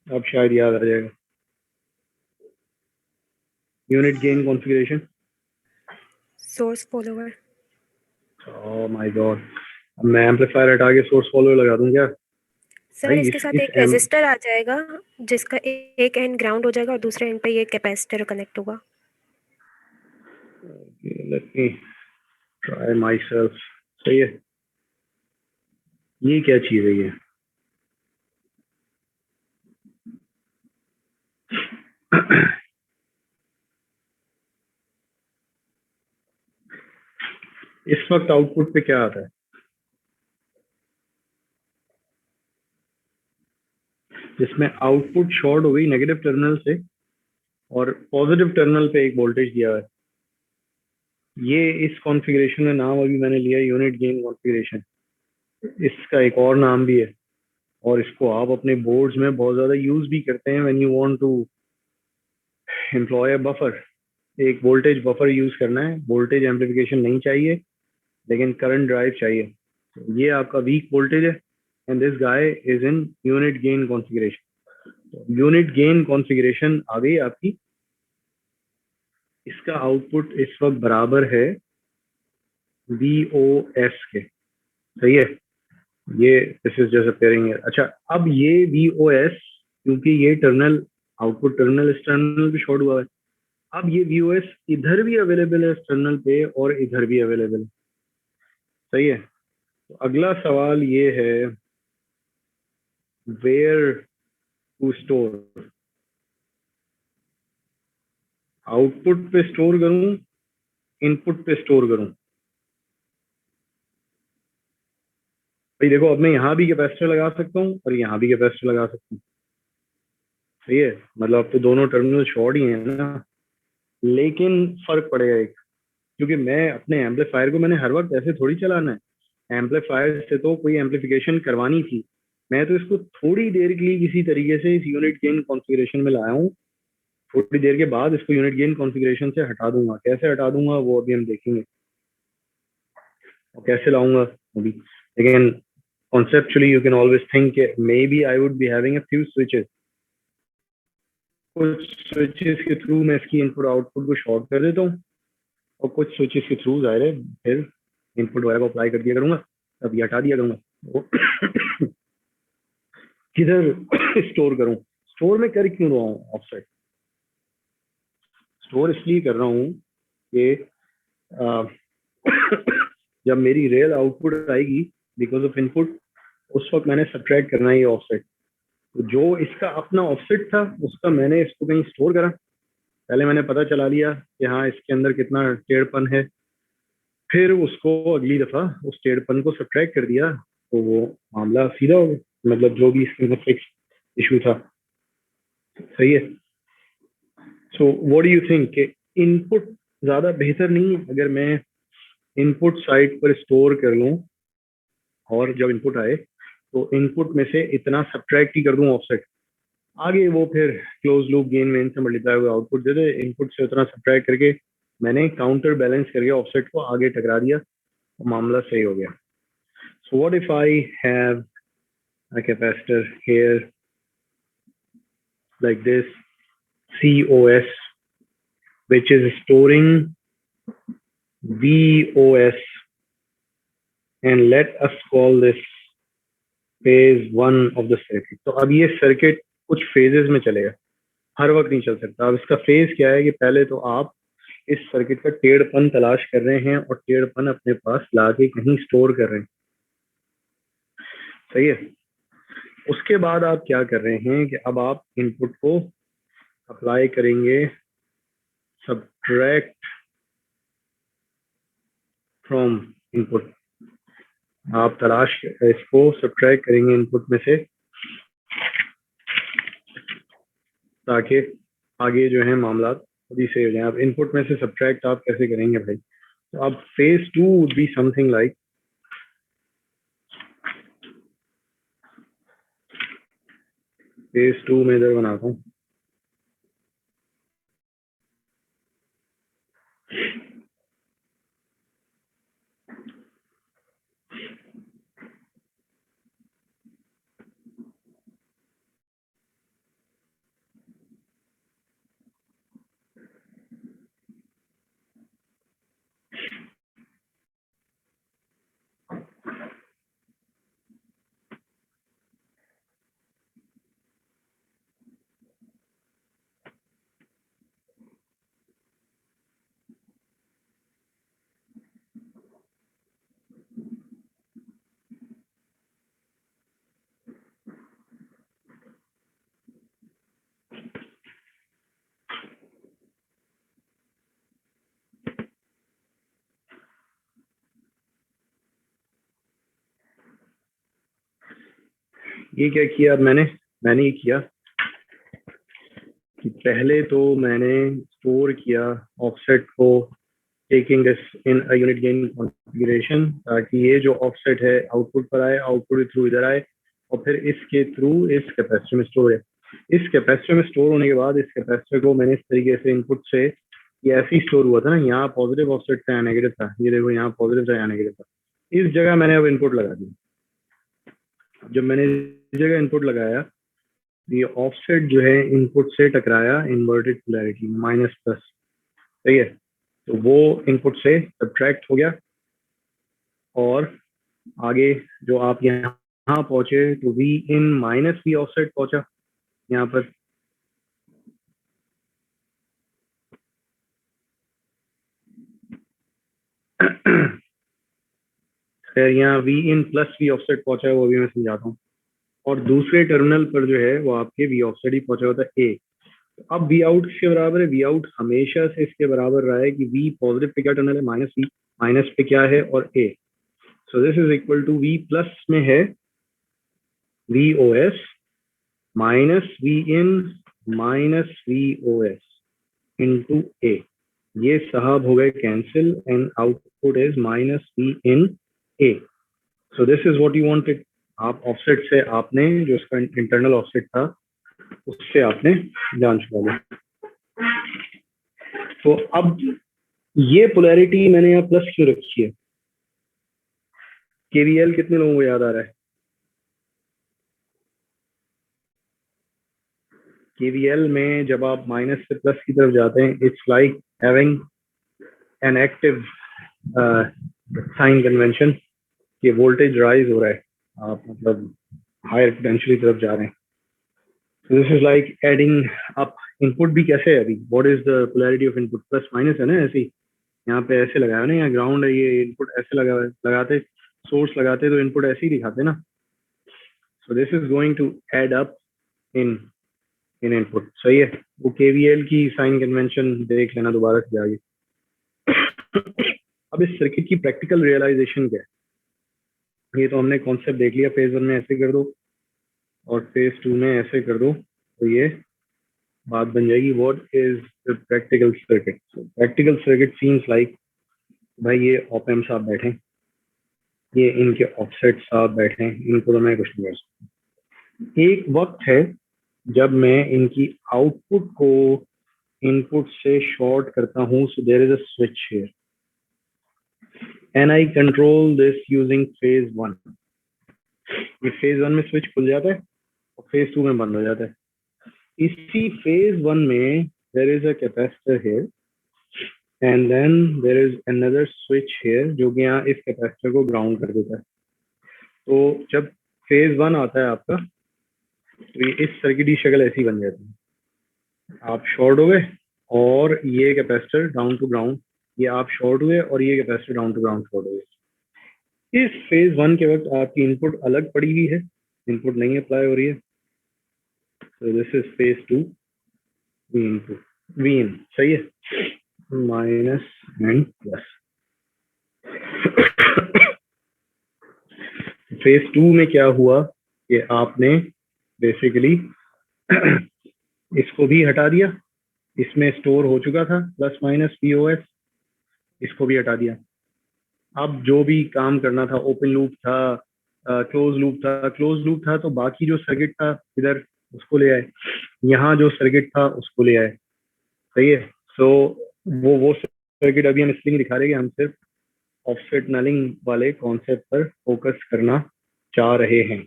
अब शायद याद आ जाएगा। Unit gain configuration,
source follower.
Oh my God, अब मैं एम्पलीफायर हटा के सोर्स फॉलोअर लगा दूं क्या
सर
भाई?
इसके साथ
इस
एक रेजिस्टर आ जाएगा जिसका एक एंड ग्राउंड हो जाएगा और दूसरे एंड पे ये कैपेसिटर कनेक्ट होगा।
Let me try my self. सही है, ये क्या चीज है ये? इस वक्त आउटपुट पे क्या आता है? जिसमें आउटपुट शॉर्ट हो गई नेगेटिव टर्मिनल से और पॉजिटिव टर्मिनल पे एक वोल्टेज दिया है। ये इस कॉन्फ़िगरेशन का नाम अभी मैंने लिया यूनिट गेन कॉन्फ़िगरेशन। इसका एक और नाम भी है और इसको आप अपने बोर्ड्स में बहुत ज्यादा यूज भी करते हैं when you want to employ a buffer. एक वोल्टेज बफर यूज करना है, वोल्टेज एम्प्लीफिकेशन नहीं चाहिए लेकिन करंट ड्राइव चाहिए। तो ये आपका वीक वोल्टेज है and this guy is in unit gain configuration. Unit gain configuration आ गई आपकी। इसका आउटपुट इस वक्त बराबर है VOS के। सही है, ये this is just appearing here. अच्छा, अब ये VOS क्योंकि ये टर्मिनल आउटपुट टर्मिनल इस टर्मिनल पे शॉर्ट हुआ है, अब ये VOS इधर भी अवेलेबल है इस टर्मिनल पे और इधर भी अवेलेबल है। सही है, तो अगला सवाल ये है वेयर टू स्टोर। आउटपुट पे स्टोर करूं, इनपुट पे स्टोर करूं? भाई देखो, अब मैं यहाँ भी कैपेसिटर लगा सकता हूँ और यहाँ भी कैपेसिटर लगा सकता हूँ। सही है, मतलब अब तो दोनों टर्मिनल शॉर्ट ही हैं ना, लेकिन फर्क पड़ेगा एक, क्योंकि मैं अपने एम्पलीफायर को मैंने हर वक्त ऐसे थोड़ी चलाना है। एम्पलीफायर से तो कोई एम्पलीफिकेशन करवानी थी, मैं तो इसको थोड़ी देर के लिए किसी तरीके से इस यूनिट गेन कॉन्फ़िगरेशन में लाया हूँ। थोड़ी देर के बाद इसको यूनिट गेन कॉन्फ़िगरेशन से हटा दूंगा। कैसे हटा दूंगा वो अभी हम देखेंगे, और कैसे लाऊंगा अभी। लेकिन conceptually you can always think maybe I would be having a few switches, कुछ स्विचेस के थ्रू मैं इसकी इनपुट आउटपुट को शॉर्ट कर देता हूँ और कुछ स्विचेस के थ्रू जाहिर है फिर इनपुट वगैरह को अप्लाई कर दिया करूंगा, तब ये हटा दिया करूंगा। तो किधर स्टोर करूं? स्टोर में कर क्यों रहा हूँ ऑफसेट? स्टोर इसलिए कर रहा हूँ कि जब मेरी रियल आउटपुट आएगी बिकॉज ऑफ इनपुट, उस वक्त मैंने सब्ट्रैक्ट करना है ये ऑफसेट। तो जो इसका अपना ऑफसेट था उसका मैंने इसको कहीं स्टोर करा। पहले मैंने पता चला लिया कि हाँ इसके अंदर कितना टेढ़पन है, फिर उसको अगली दफा उस टेढ़पन को सब्ट्रैक्ट कर दिया तो वो मामला सीधा हो गया, मतलब जो भी इसके अंदर फिक्स इशू था। सही है, सो व्हाट डू यू थिंक कि इनपुट ज्यादा बेहतर नहीं है अगर मैं इनपुट साइड पर स्टोर कर लूं और जब इनपुट आए तो इनपुट में से इतना सब्ट्रैक्ट ही कर दूं ऑफसेट, आगे वो फिर क्लोज लूप गेन में इनसे मल्टीप्लाई हुआ आउटपुट दे दे। इनपुट से उतना सब्ट्रैक्ट करके मैंने काउंटर बैलेंस करके ऑफसेट को आगे टकरा दिया और मामला सही हो गया। So what if I have a capacitor here like this, COS, which is storing VOS, and let us call this phase 1 of the circuit। तो अब ये सर्किट कुछ फेजेस में चलेगा, हर वक्त नहीं चल सकता। अब इसका फेज क्या है कि पहले तो आप इस सर्किट का टेढ़पन तलाश कर रहे हैं और टेढ़पन अपने पास लाके कहीं स्टोर कर रहे हैं। सही है, उसके बाद आप क्या कर रहे हैं कि अब आप इनपुट को अप्लाई करेंगे सब्ट्रैक्ट फ्रॉम इनपुट। आप तलाश इसको सब्ट्रैक्ट करेंगे इनपुट में से ताकि आगे जो है मामला अभी से हो जाए। अब इनपुट में से सब्ट्रैक्ट आप कैसे करेंगे भाई? तो अब phase 2 would be something like, phase 2 में इधर बनाता हूँ, ये क्या किया अब मैंने ये किया कि पहले तो मैंने स्टोर किया ऑफसेट को taking this in a unit gain configuration, ताकि ये जो ऑफसेट है आउटपुट पर आए, आउटपुट के थ्रू इधर आए और फिर इसके थ्रू इस कैपेसिटर में स्टोर है। इस कैपेसिटर में स्टोर होने के बाद इस कैपेसिटर को मैंने इस तरीके से इनपुट से, ये ऐसे ही स्टोर हुआ था ना, यहाँ पॉजिटिव ऑफसेट था या नेगेटिव था, ये देखो यहाँ पॉजिटिव था या नेगेटिव था, इस जगह मैंने अब इनपुट लगा दिया। जब मैंने इस जगह इनपुट लगाया, ये ऑफसेट जो है इनपुट से टकराया इन्वर्टेड पोलैरिटी माइनस प्लस, सही है? तो वो इनपुट से सब्ट्रैक्ट हो गया और आगे जो आप यहाँ पहुंचे तो V in minus V offset पहुंचा यहाँ पर। खैर यहाँ V in plus V offset पहुंचा है, वो भी मैं समझाता हूँ। और दूसरे टर्मिनल पर जो है वो आपके वी ऑफसेट ही पहुंचा होता है ए। अब वी आउट किसके बराबर है? वी आउट हमेशा से इसके बराबर रहा है कि वी पॉजिटिव पे क्या टर्मिनल है, माइनस वी, माइनस पे क्या है और A. So this is equal to V plus में है V O S minus V in minus V O S into A. ये साहब हो गए cancel and output is minus V in A. So this is what you wanted. आप offset से आपने जो इसका इंटरनल ऑफसेट था उससे आपने जान छुड़ा लिया। तो अब ये पोलैरिटी मैंने यहाँ प्लस क्यों रखी है? केवीएल कितने लोगों को याद आ रहा है? केवीएल में जब आप माइनस से प्लस की तरफ जाते हैं, it's like having an active sign convention कि वोल्टेज राइज हो रहा है, आप मतलब हायर पोटेंशियल की तरफ जा रहे हैं। So this is like adding up। Input भी कैसे है अभी? What is the polarity of input? Plus minus है ना, ऐसे ही यहाँ पे ऐसे लगाया है ना, यहाँ ग्राउंड है, ये इनपुट ऐसे लगाते सोर्स लगाते तो इनपुट ऐसे ही दिखाते ना। So this is going to add up in input, सही है? वो केवीएल की साइन कन्वेंशन देख लेना दोबारा से आगे। अब इस सर्किट की प्रैक्टिकल रियलाइजेशन क्या है? ये तो हमने कॉन्सेप्ट देख लिया, फेज 1 में ऐसे कर दो और फेज 2 में ऐसे कर दो, तो ये बात बन जाएगी। What is the practical circuit? Practical circuit seems like, भाई ये ऑप एम्प साहब बैठे, ये इनके ऑफसेट साहब बैठे, इनको तो मैं कुछ नहीं कर सकता। एक वक्त है जब मैं इनकी आउटपुट को इनपुट से शॉर्ट करता हूं, so there is a switch here and I control this using phase 1। ये फेज 1 में स्विच खुल जाता है और फेज 2 में बंद हो जाता है। इसी फेज 1 में there is a capacitor here and then there is another switch here जो कि यहाँ इस कैपेसिटर को ग्राउंड कर देता है। तो जब फेज 1 आता है आपका, तो ये इस सर्किट की शक्ल ऐसी बन जाती है। आप शॉर्ट हो गए और ये कैपेसिटर डाउन टू ग्राउंड, ये आप शॉर्ट हुए और ये capacitor down to ground short हो गए। इस फेज 1 के वक्त आपकी इनपुट अलग पड़ी हुई है, इनपुट नहीं अप्लाई हो रही है। So this is phase 2, V into V in, सही है? Minus and plus. फेज 2 में क्या हुआ कि आपने बेसिकली इसको भी हटा दिया, इसमें स्टोर हो चुका था प्लस माइनस पीओएस, इसको भी हटा दिया। अब जो भी काम करना था, ओपन लूप था, क्लोज लूप था, क्लोज लूप था तो बाकी जो सर्किट था इधर उसको ले आए, यहाँ जो सर्किट था उसको ले आए, सही है। सो वो सर्किट अभी हम इसलिए दिखा रहे हैं कि हम सिर्फ ऑफसेट नलिंग वाले कॉन्सेप्ट पर फोकस करना चाह रहे हैं,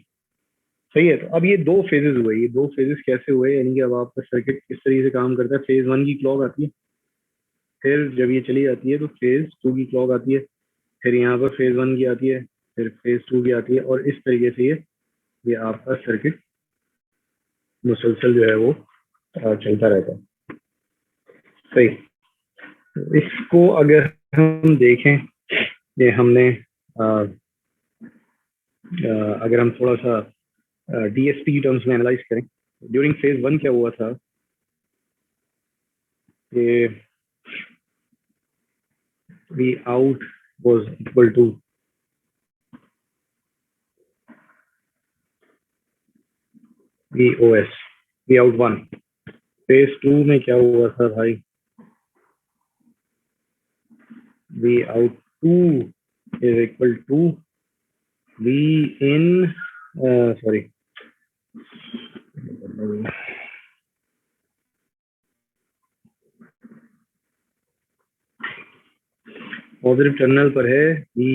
सही है। तो अब ये दो फेजेस हुए, ये दो फेजेस कैसे हुए, यानी कि अब आपका सर्किट किस तरीके से काम करता है। फेज 1 की क्लॉक आती है, फिर जब ये चली जाती है तो फेज 2 की क्लॉक आती है, फिर यहाँ पर फेज 1 की आती है, फिर फेज 2 की आती है, और इस तरीके से ये आपका सर्किट मुसलसल जो है वो चलता रहता है, सही। तो इसको अगर हम देखें, ये हमने अगर हम थोड़ा सा डीएसपी की टर्म्स में एनालाइज करें, ड्यूरिंग फेज 1 क्या हुआ था कि V out was equal to VOS, V out 1। Phase 2 में क्या हुआ था भाई, V out 2 is equal to V in sorry, positive terminal पर है V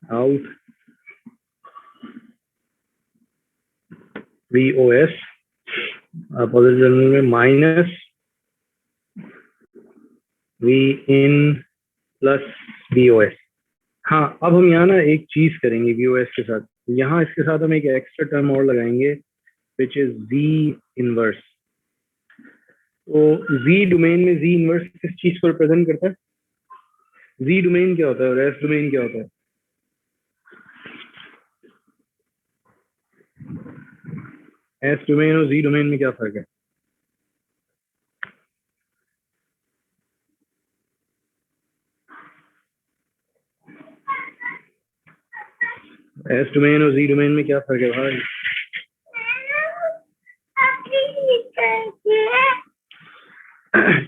out VOS, positive terminal में minus V in plus VOS। हाँ, अब हम यहाँ ना एक चीज करेंगे VOS के साथ, यहाँ इसके साथ हम एक एक्स्ट्रा टर्म और लगाएंगे विच इज Z इनवर्स। तो Z डोमेन में Z इनवर्स किस चीज को रिप्रेजेंट करता है? Z डोमेन क्या होता है और S डोमेन क्या होता है? S डोमेन और Z डोमेन में क्या फर्क है? S डोमेन और Z डोमेन में क्या फर्क है भाई?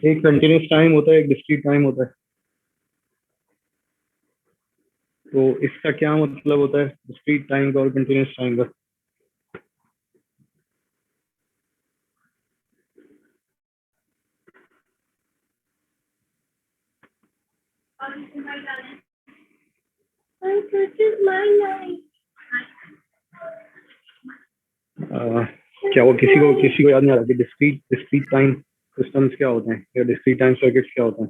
एक कंटिन्यूस टाइम होता है, एक डिस्क्रीट टाइम होता है। तो इसका क्या मतलब होता है डिस्क्रीट टाइम का और कंटिन्यूस टाइम का? क्या वो किसी को याद नहीं आ रहा कि डिस्क्रीट टाइम सिस्टम्स क्या होते हैं या डिस्क्रीट टाइम सर्किट्स क्या होते हैं?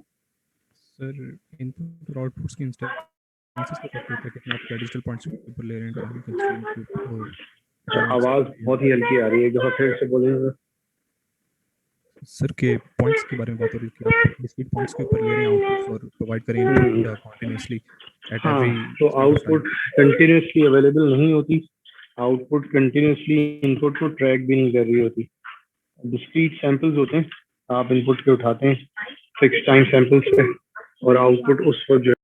सर इनपुट और आउटपुट्स की इंस्टेंसेस को कहते हैं, कितना आप क्या डिजिटल पॉइंट्स के ऊपर ले रहे हैं, टाइम कंस्ट्रेंट के ऊपर।
आवाज बहुत ही हल्की आ रही है, एक दफा फिर से बोलेंगे
सर के पॉइंट्स के बारे में बात हो रही है कि आप डिस्क्रीट पॉइंट्स के ऊपर ले रहे हैं आउटपुट्स और प्रोवाइड करें इनपुट कंटीन्यूअसली एट
हाँ,
एवरी।
तो आउटपुट कंटिन्यूसली अवेलेबल नहीं होती, आउटपुट कंटिन्यूसली इनपुट को ट्रैक भी नहीं कर रही होती। डिस्क्रीट सैंपल्स होते हैं, आप इनपुट के उठाते हैं फिक्स टाइम सैंपल्स पे और आउटपुट उस वक्त जो है।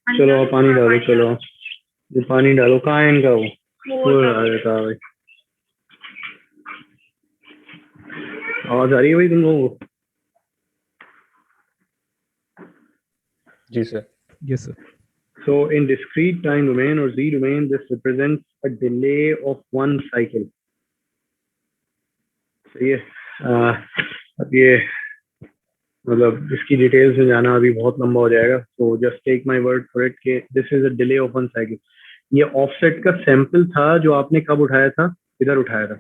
चलो आप पानी डालो, चलो ये पानी डालो, कहाँ है इनका वो डाल देता है भाई। आवाज आ रही है भाई तुम लोगों को?
जी sir.
Yes sir.
So in discrete time domain or Z domain, this represents a delay of one cycle. सही है। अब ये मतलब इसकी डिटेल्स में जाना अभी बहुत लंबा हो जाएगा, so just take my word for it कि this is a delay of one cycle। ये ऑफसेट का सैंपल था जो आपने कब उठाया था? इधर उठाया था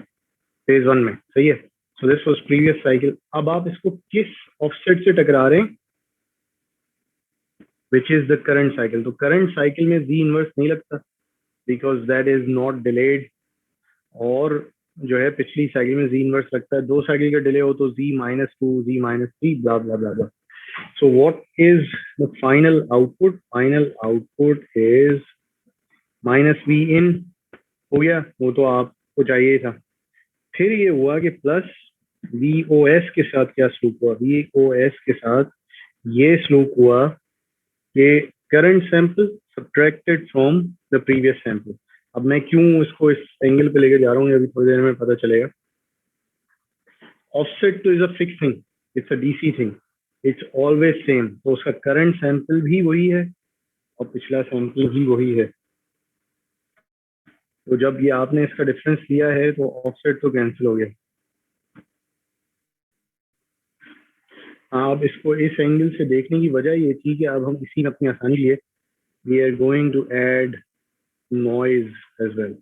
फेज 1 में, सही है। So this was previous cycle। अब आप इसको किस ऑफसेट से टकरा रहे हैं? Which is the current cycle। तो current cycle में Z inverse नहीं लगता because that is not delayed और जो है पिछली साइकिल में जी इनवर्स लगता है, 2 साइकिल का डिले हो तो जी -2 जी -3 ब्ला ब्ला ब्ला ब्ला. So what is the final output? Final output is minus V in. हो गया, वो तो आपको चाहिए था. फिर ये हुआ कि प्लस VOS के साथ क्या स्लूप हुआ? VOS के साथ ये स्लूप हुआ कि current sample subtracted from the previous sample. अब मैं क्यों इसको इस एंगल पे लेके जा रहा हूँ, अभी थोड़ी देर में पता चलेगा. ऑफसेट तो is a fix thing, it's a DC thing, it's always same. तो उसका करंट सैंपल भी वही है और पिछला सैंपल भी वही है. तो जब ये आपने इसका डिफरेंस लिया है तो ऑफसेट तो कैंसिल हो गया. आप इसको इस एंगल से देखने की वजह ये थी कि अब हम इसी में अपनी आसानी लिए we are going to add noise as well.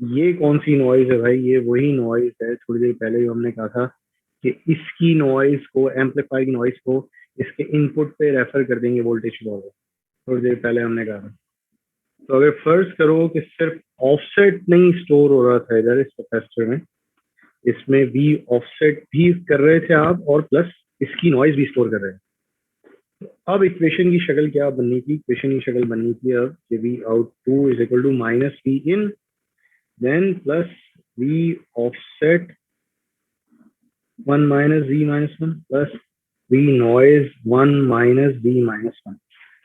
ये कौन सी नॉइज है भाई? ये वही नॉइज है थोड़ी देर पहले ही हमने कहा था कि इसकी नॉइज को, एम्पलीफाइंग नॉइज को इसके इनपुट पे रेफर कर देंगे वोल्टेज फॉलोअर. थोड़ी देर पहले हमने कहा था. तो अगर फर्ज करो कि सिर्फ ऑफसेट नहीं स्टोर हो रहा था इधर इस कैपेसिटर में, इसमें भी ऑफसेट भी कर रहे थे आप और प्लस इसकी नॉइज भी स्टोर कर रहे हैं. अब इक्वेशन की शक्ल क्या बननी थी? इक्वेशन की शक्ल बननी थी अब कि V out 2 is equal to minus V in then plus V offset 1 minus v minus 1 plus v noise 1 minus v minus 1.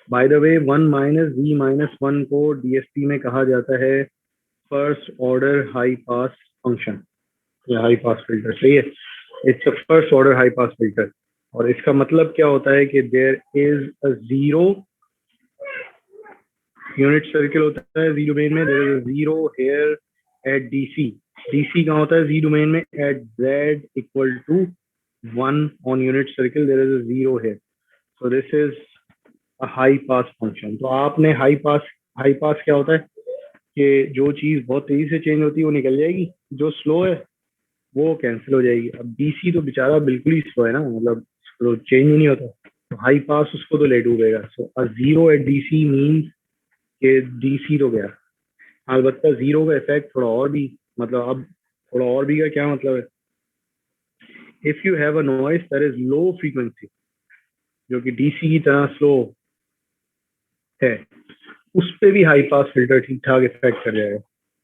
By the way, 1 minus v minus 1 को DSP में कहा जाता है first order high pass function या high pass filter. सही है, it's a first order high pass filter. और इसका मतलब क्या होता है कि there is a zero unit circle होता है जी डोमेन में, there is a zero here at DC. DC कहाँ होता है? जी डोमेन में at z equal to 1 on unit circle there is a 0 here. So this is a high pass function. तो आपने high pass क्या होता है कि जो चीज बहुत तेजी से चेंज होती है वो निकल जाएगी, जो स्लो है वो कैंसिल हो जाएगी. अब डीसी तो बेचारा बिल्कुल ही स्लो है ना, मतलब तो चेंज ही नहीं होता. तो हाई पास उसको तो ले डूबेगा. So a zero at DC means कि डीसी तो गया. अलबत्ता जीरो का इफेक्ट थोड़ा और भी, मतलब अब थोड़ा और भी का क्या मतलब है? If you have a noise that is low frequency जो कि डीसी की तरह स्लो है, उस पे भी हाई पास फिल्टर ठीक ठाक इफेक्ट कर जाएगा.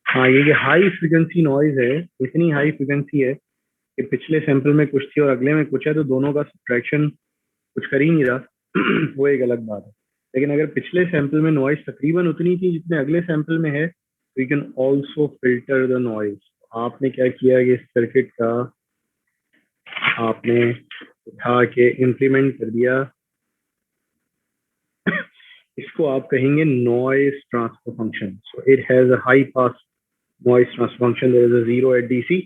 हाँ, ये कि हाई फ्रीक्वेंसी नॉइज है, इतनी हाई फ्रीक्वेंसी है कि पिछले सैंपल में कुछ थी और अगले में कुछ है, तो दोनों का सब्ट्रैक्शन कुछ कर ही नहीं रहा. वो एक अलग बात है. लेकिन अगर पिछले सैंपल में नॉइज तकरीबन उतनी थी जितने अगले सैंपल में है, तो you can also filter the noise. आपने क्या किया कि इस सर्किट का आपने उठा के इम्प्लीमेंट कर दिया. इसको आप कहेंगे noise transfer function. So it has a high pass noise transfer function. There is a zero at DC.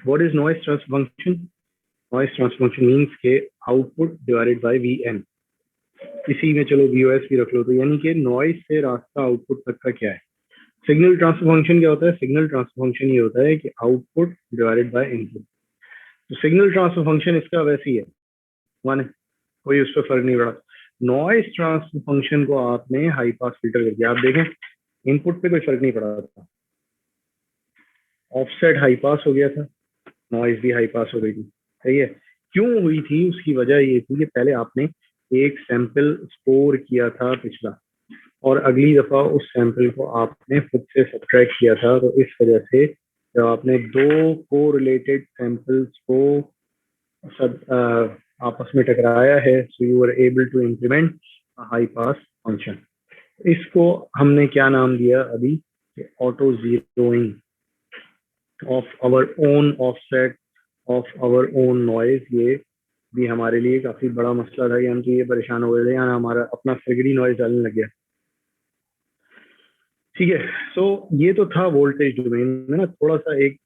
What is noise transfer function? Noise transfer function means के आउटपुट डिवाइडेड बाय वीएन. इसी में चलो VOS भी रख लो. तो यानी कि noise से रास्ता आउटपुट तक का क्या है? सिग्नल ट्रांसफर फंक्शन क्या होता है? सिग्नल ट्रांसफर फंक्शन ये होता है कि आउटपुट डिवाइडेड बाय इनपुट. तो सिग्नल ट्रांसफर फंक्शन इसका वैसे ही है, वन है, कोई उस पर फर्क नहीं पड़ा. नॉइज ट्रांसफर फंक्शन को आपने हाई पास फिल्टर कर दिया. आप देखें इनपुट पे कोई फर्क नहीं पड़ा था, ऑफसेट हाई पास हो गया था, नॉइज भी हाई पास हो गई थी. सही है. क्यों हुई थी? उसकी वजह ये थी कि पहले आपने एक सैंपल स्टोर किया था पिछला, और अगली दफा उस सैंपल को आपने खुद से सब्ट्रैक्ट किया था. तो इस वजह से जब आपने दो को रिलेटेड सैंपल्स को आपस में टकराया है, so you are able to implement high pass function. इसको हमने क्या नाम दिया अभी? Auto zeroing of our own offset of our own noise. ये भी हमारे लिए काफी बड़ा मसला था कि हम तो ये परेशान हो गए थे, यहाँ हमारा अपना फिगड़ी नॉइज डालने लग गया. ठीक है. सो ये तो था वोल्टेज डोमेन में ना. थोड़ा सा एक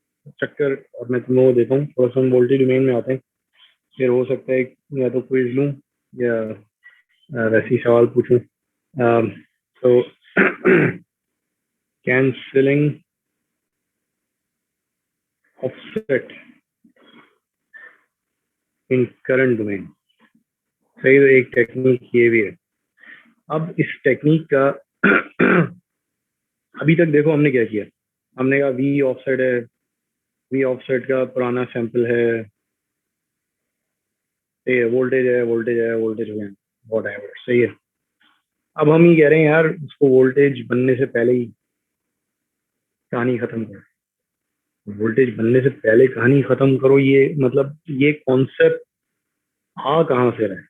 चक्कर अब मैं तुमको देता हूँ, थोड़ा सा हम वोल्टेज डोमेन में आते हैं, फिर हो सकता है या तो क्विज लूँ या वैसे ही सवाल पूछूं. तो कैंसिलिंग ऑफसेट इन करंट डोमेन. सही. तो एक टेक्निक ये भी है. अब इस टेक्निक का अभी तक देखो हमने क्या किया. हमने कहा वी ऑफसेट है, वी ऑफसेट का पुराना सैंपल है, ये वोल्टेज है, वोल्टेज है, वोल्टेज हो गया, वॉट एवर, सही है। अब हम ही कह रहे हैं यार उसको वोल्टेज बनने से पहले ही कहानी खत्म करो, वोल्टेज बनने से पहले कहानी खत्म करो, ये मतलब ये कॉन्सेप्ट आ कहाँ से रहा है?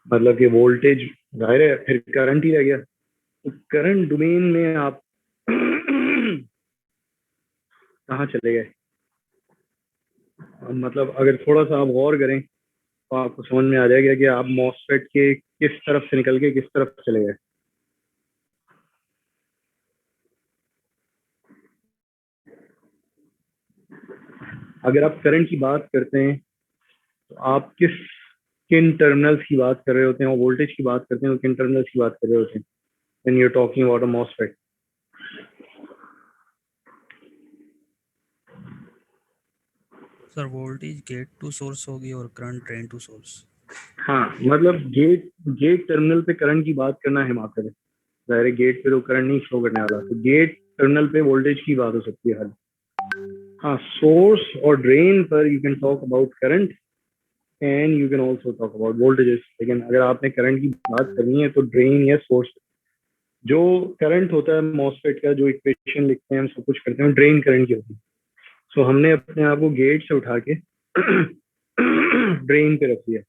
मतलब कि वोल्टेज जाहिर है फिर करंट ही रह गया, तो करंट डोमेन में आप कहाँ चले गए? मतलब अगर थोड़ा सा आप गौर करें तो आपको समझ में आ जाएगा कि आप मॉसफेट के किस तरफ से निकल के किस तरफ चले गए। अगर आप करंट की बात करते हैं तो आप किन टर्मिनल्स की बात कर रहे होते हैं, और वोल्टेज की बात करते हैं तो किन टर्मिनल्स की बात कर रहे होते हैं when you are talking about a MOSFET?
Sir voltage gate to source होगी और करंट ड्रेन टू सोर्स।
हाँ, मतलब गेट टर्मिनल पे करंट की बात करना है माफ करें, डायरेक्ट गेट पे तो करंट नहीं फ्लो करने वाला, तो गेट टर्मिनल पे वोल्टेज की बात हो सकती है हर। हाँ, सोर्स और ड्रेन पर you can talk about current and you can also talk about voltages, लेकिन अगर आपने करंट की बात करनी है तो ड्रेन या सोर्स, जो करंट होता है मॉसफेट का, जो इक्वेशन लिखते हैं हम सब कुछ करते हैं, ड्रेन करंट की होती है। सो हमने अपने आप को गेट से उठा के ड्रेन पे रख दिया।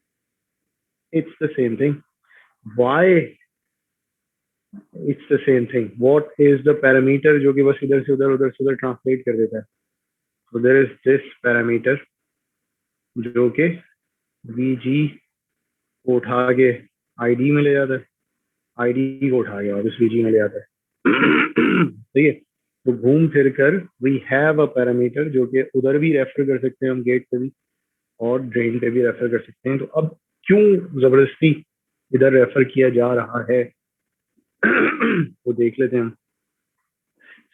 It's the same thing. Why it's the same thing? What is the parameter जो कि बस इधर से उधर, उधर से उधर ट्रांसलेट कर देता है? So there is this parameter जो कि वीजी को उठा के आईडी में ले जाता है, आईडी को उठा के वापस वीजी में ले जाता है। ठीक है, तो घूम फिर कर वी हैव अ पैरामीटर जो कि उधर भी रेफर कर सकते हैं हम, गेट पे भी और ड्रेन पे भी रेफर कर सकते हैं। तो अब क्यों जबरदस्ती इधर रेफर किया जा रहा है वो देख लेते हैं हम।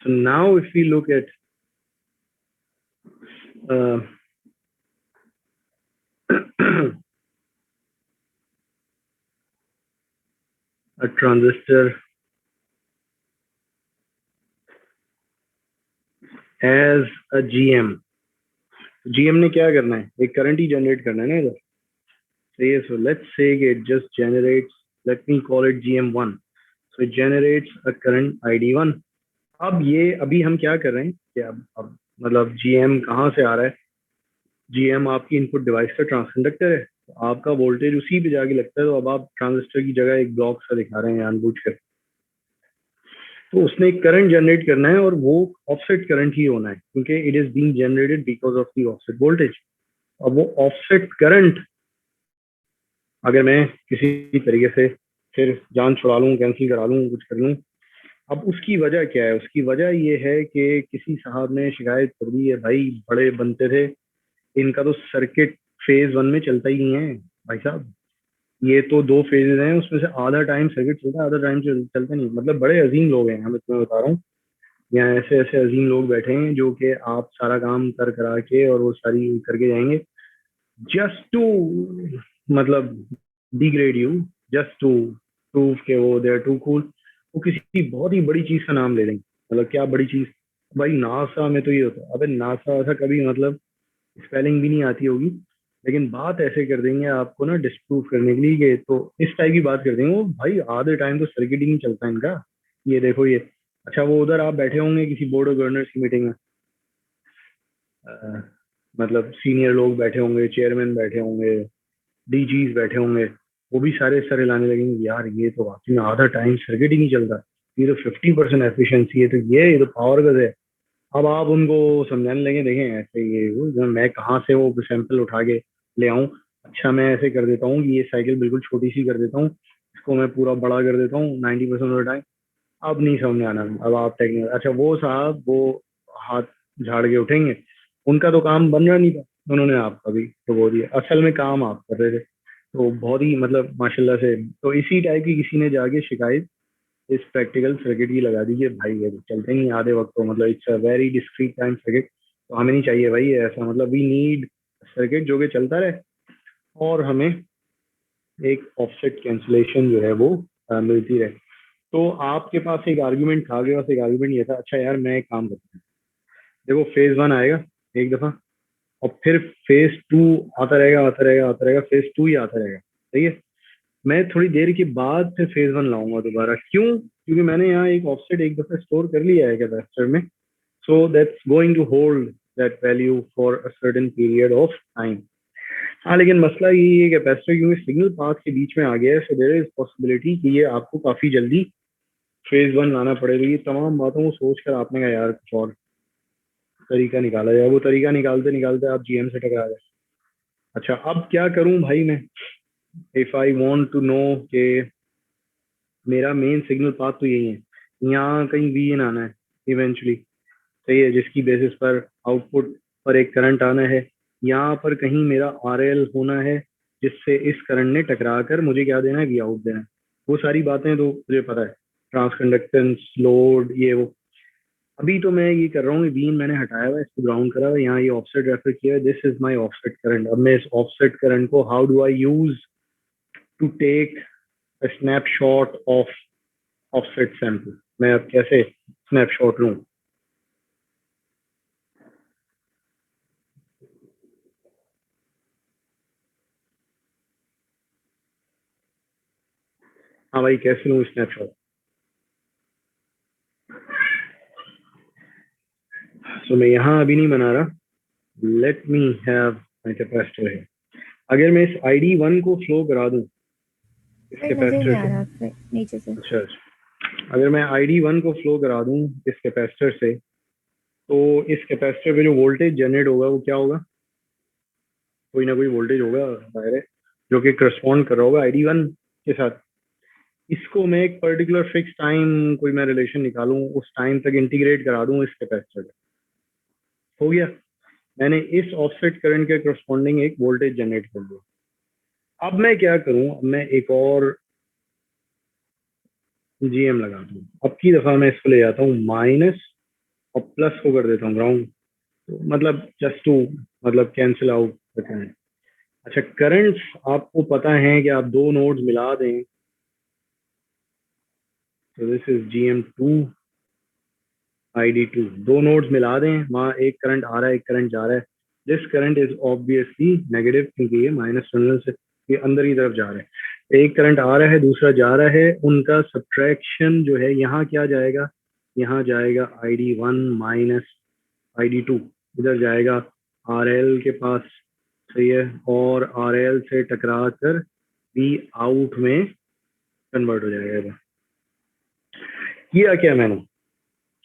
So now if we look at a transistor as a GM, GM ने क्या करना है? एक करंट ही जनरेट करना है ना इधर, सही है। So let's say it just generates, let me call it GM1, so it generates a current ID1। अब ये अभी हम क्या कर रहे हैं कि अब मतलब GM कहाँ से आ रहा है? GM आपकी इनपुट डिवाइस का ट्रांसकंडक्टर है, तो आपका वोल्टेज उसी पे जाके लगता है, तो अब आप ट्रांजिस्टर की जगह एक ब्लॉक सा दिखा रहे हैं जानबूझकर। तो उसने एक करंट जनरेट करना है और वो ऑफसेट करंट ही होना है, क्योंकि it is being generated because of the offset voltage. अब वो ऑफसेट करंट अगर मैं किसी तरीके से फिर जान छुड़ा लूँ, कैंसिल करा लूँ, कुछ कर लूँ, अब उसकी वजह क्या है? उसकी वजह ये है कि किसी साहब ने शिकायत कर दी है, भाई बड़े बनते थे, इनका तो सर्किट फेज 1 में चलता ही नहीं है भाई साहब, ये तो 2 फेजेस हैं, उसमें से आधा टाइम सर्किट चलता है, आधा टाइम चलता नहीं। मतलब बड़े अजीम लोग हैं, हम इसमें बता रहा हूँ, यहाँ ऐसे ऐसे अजीम लोग बैठे हैं जो कि आप सारा काम कर करा के और वो सारी करके जाएंगे जस्ट टू मतलब degrade you, just to prove के वो दे आर टू कूल। वो किसी बहुत ही बड़ी चीज का नाम ले लेंगे, मतलब क्या बड़ी चीज? भाई नासा में तो ये होता है, अबे नासा ऐसा कभी मतलब स्पेलिंग भी नहीं आती होगी, लेकिन बात ऐसे कर देंगे आपको ना डिस्प्रूव करने के लिए कि तो इस टाइप की बात कर देंगे वो, भाई आधे टाइम तो सर्किट ही नहीं चलता इनका, ये देखो ये। अच्छा, वो उधर आप बैठे होंगे किसी बोर्ड ऑफ गवर्नर्स की मीटिंग में, मतलब सीनियर लोग बैठे होंगे, चेयरमैन बैठे होंगे, डीजीज बैठे होंगे, वो भी सारे सरे लाने लगेंगे, यार ये तो वाकई में आधा टाइम सर्किट ही नहीं चलता, ये तो 50% एफिशिएंसी है, तो ये तो पावर गज है। अब आप उनको समझाने लगे, देखें ऐसे ये वो, मैं कहाँ से वो सैंपल उठा के ले आऊं? अच्छा, मैं ऐसे कर देता हूँ कि ये साइकिल बिल्कुल छोटी सी कर देता हूँ, इसको मैं पूरा बड़ा कर देता हूँ 90% ऑफ द टाइम। अब नहीं समझ में आना, अब आप टेक्निकल। अच्छा, वो साहब वो हाथ झाड़ के उठेंगे, उनका तो काम बन रहा नहीं था, उन्होंने आपका भी तो बोल दिया, असल में काम आप कर रहे थे। तो बहुत ही मतलब माशाल्लाह से, तो इसी टाइप की किसी ने जाके शिकायत इस प्रैक्टिकल सर्किट की लगा दी कि भाई ये तो चलते नहीं आधे वक्त, तो मतलब it's a very discrete time circuit, तो हमें नहीं चाहिए भाई ऐसा, मतलब वी नीड सर्किट जो कि चलता रहे और हमें एक ऑफसेट कैंसिलेशन जो है वो मिलती रहे। तो आपके पास एक आर्ग्यूमेंट था, आपके पास एक आर्ग्यूमेंट ये था, अच्छा यार मैं एक काम करता हूँ, देखो फेज 1 आएगा एक दफा, और फिर फेज 2 आता रहेगा आता रहेगा आता रहेगा, फेज 2 ही आता रहेगा, सही है। मैं थोड़ी देर के बाद फिर फेज 1 लाऊंगा दोबारा, क्यों? क्योंकि मैंने यहाँ एक ऑफसेट एक दफा स्टोर कर लिया है कैपेसिटर में, so that's going to hold that value for a certain period of time. हाँ, लेकिन मसला ये है कैपेसिटर क्योंकि सिग्नल पाथ के बीच में आ गया है, सो देयर इज पॉसिबिलिटी कि ये आपको काफी जल्दी फेज 1 लाना पड़ेगा। ये तमाम बातों को सोचकर आपने कहा यार कुछ और तरीका निकाला जाए, वो तरीका निकालते निकालते आप जीएम से टकरा गए। अच्छा अब क्या करूं भाई मैं, if I want to know के मेरा मेन सिग्नल पाथ तो यही है, यहाँ कहीं वी इन आना है इवेंचुअली, सही है, जिसकी बेसिस पर आउटपुट पर एक करंट आना है, यहाँ पर कहीं मेरा आरएल होना है जिससे इस करंट ने टकरा कर मुझे क्या देना है, वी आउट देना है। वो सारी बातें तो मुझे पता है, ट्रांसकंडक्टेंस, लोड, ये वो। अभी तो मैं ये कर रहा हूँ, वीन मैंने हटाया हुआ है, इसको ग्राउंड करा हुआ है, यहाँ ये ऑफसेट रेफर किया है, this is my offset current. अब मैं इस ऑफसेट करंट को how do I use to take a snapshot of offset sample, मैं अब कैसे स्नैपशॉट लूँ? हाँ भाई कैसे लूँ स्नैपशॉट? सो मैं यहाँ अभी नहीं बना रहा, late me have my capacitor है। अगर मैं इस ID1 को फ्लो करा दूं इस कैपेसिटर से,
नीचे से
अच्छा अच्छा, अगर मैं ID1 को फ्लो करा दूं इस कैपेसिटर से, तो इस कैपेसिटर पे जो वोल्टेज जनरेट होगा वो क्या होगा? कोई ना कोई वोल्टेज होगा दायरे जो कि करस्पॉन्ड कर रहा होगा ID1 के साथ। इसको मैं एक पर्टिकुलर फिक्स टाइम कोई मैं रिलेशन निकालूं, उस टाइम तक इंटीग्रेट करा दूं इस कैपेसिटर में, हो गया, मैंने इस ऑफसेट करंट के करस्पॉन्डिंग एक वोल्टेज जनरेट कर लिया। अब मैं क्या करूं, अब मैं एक और जीएम लगा दूं, अब की दफा मैं इसको ले जाता हूँ माइनस और प्लस को कर देता हूँ ग्राउंड, तो मतलब जस्ट टू मतलब कैंसिल आउट द करंट। अच्छा करंट्स आपको पता है कि आप दो नोड्स मिला दें, तो दिस इज GM2 ID2, दो नोड्स मिला दें, वहाँ एक करंट आ रहा है एक करंट जा रहा है, this current is obviously negative क्योंकि ये माइनस टर्मिनल से ये अंदर की तरफ जा रहा है, एक करंट आ रहा है दूसरा जा रहा है, उनका सब्ट्रैक्शन जो है यहाँ क्या जाएगा, यहाँ जाएगा ID1 माइनस ID2, इधर जाएगा RL के पास, सही है, और RL से टकरा कर V आउट में कन्वर्ट हो जाएगा। किया क्या मैंने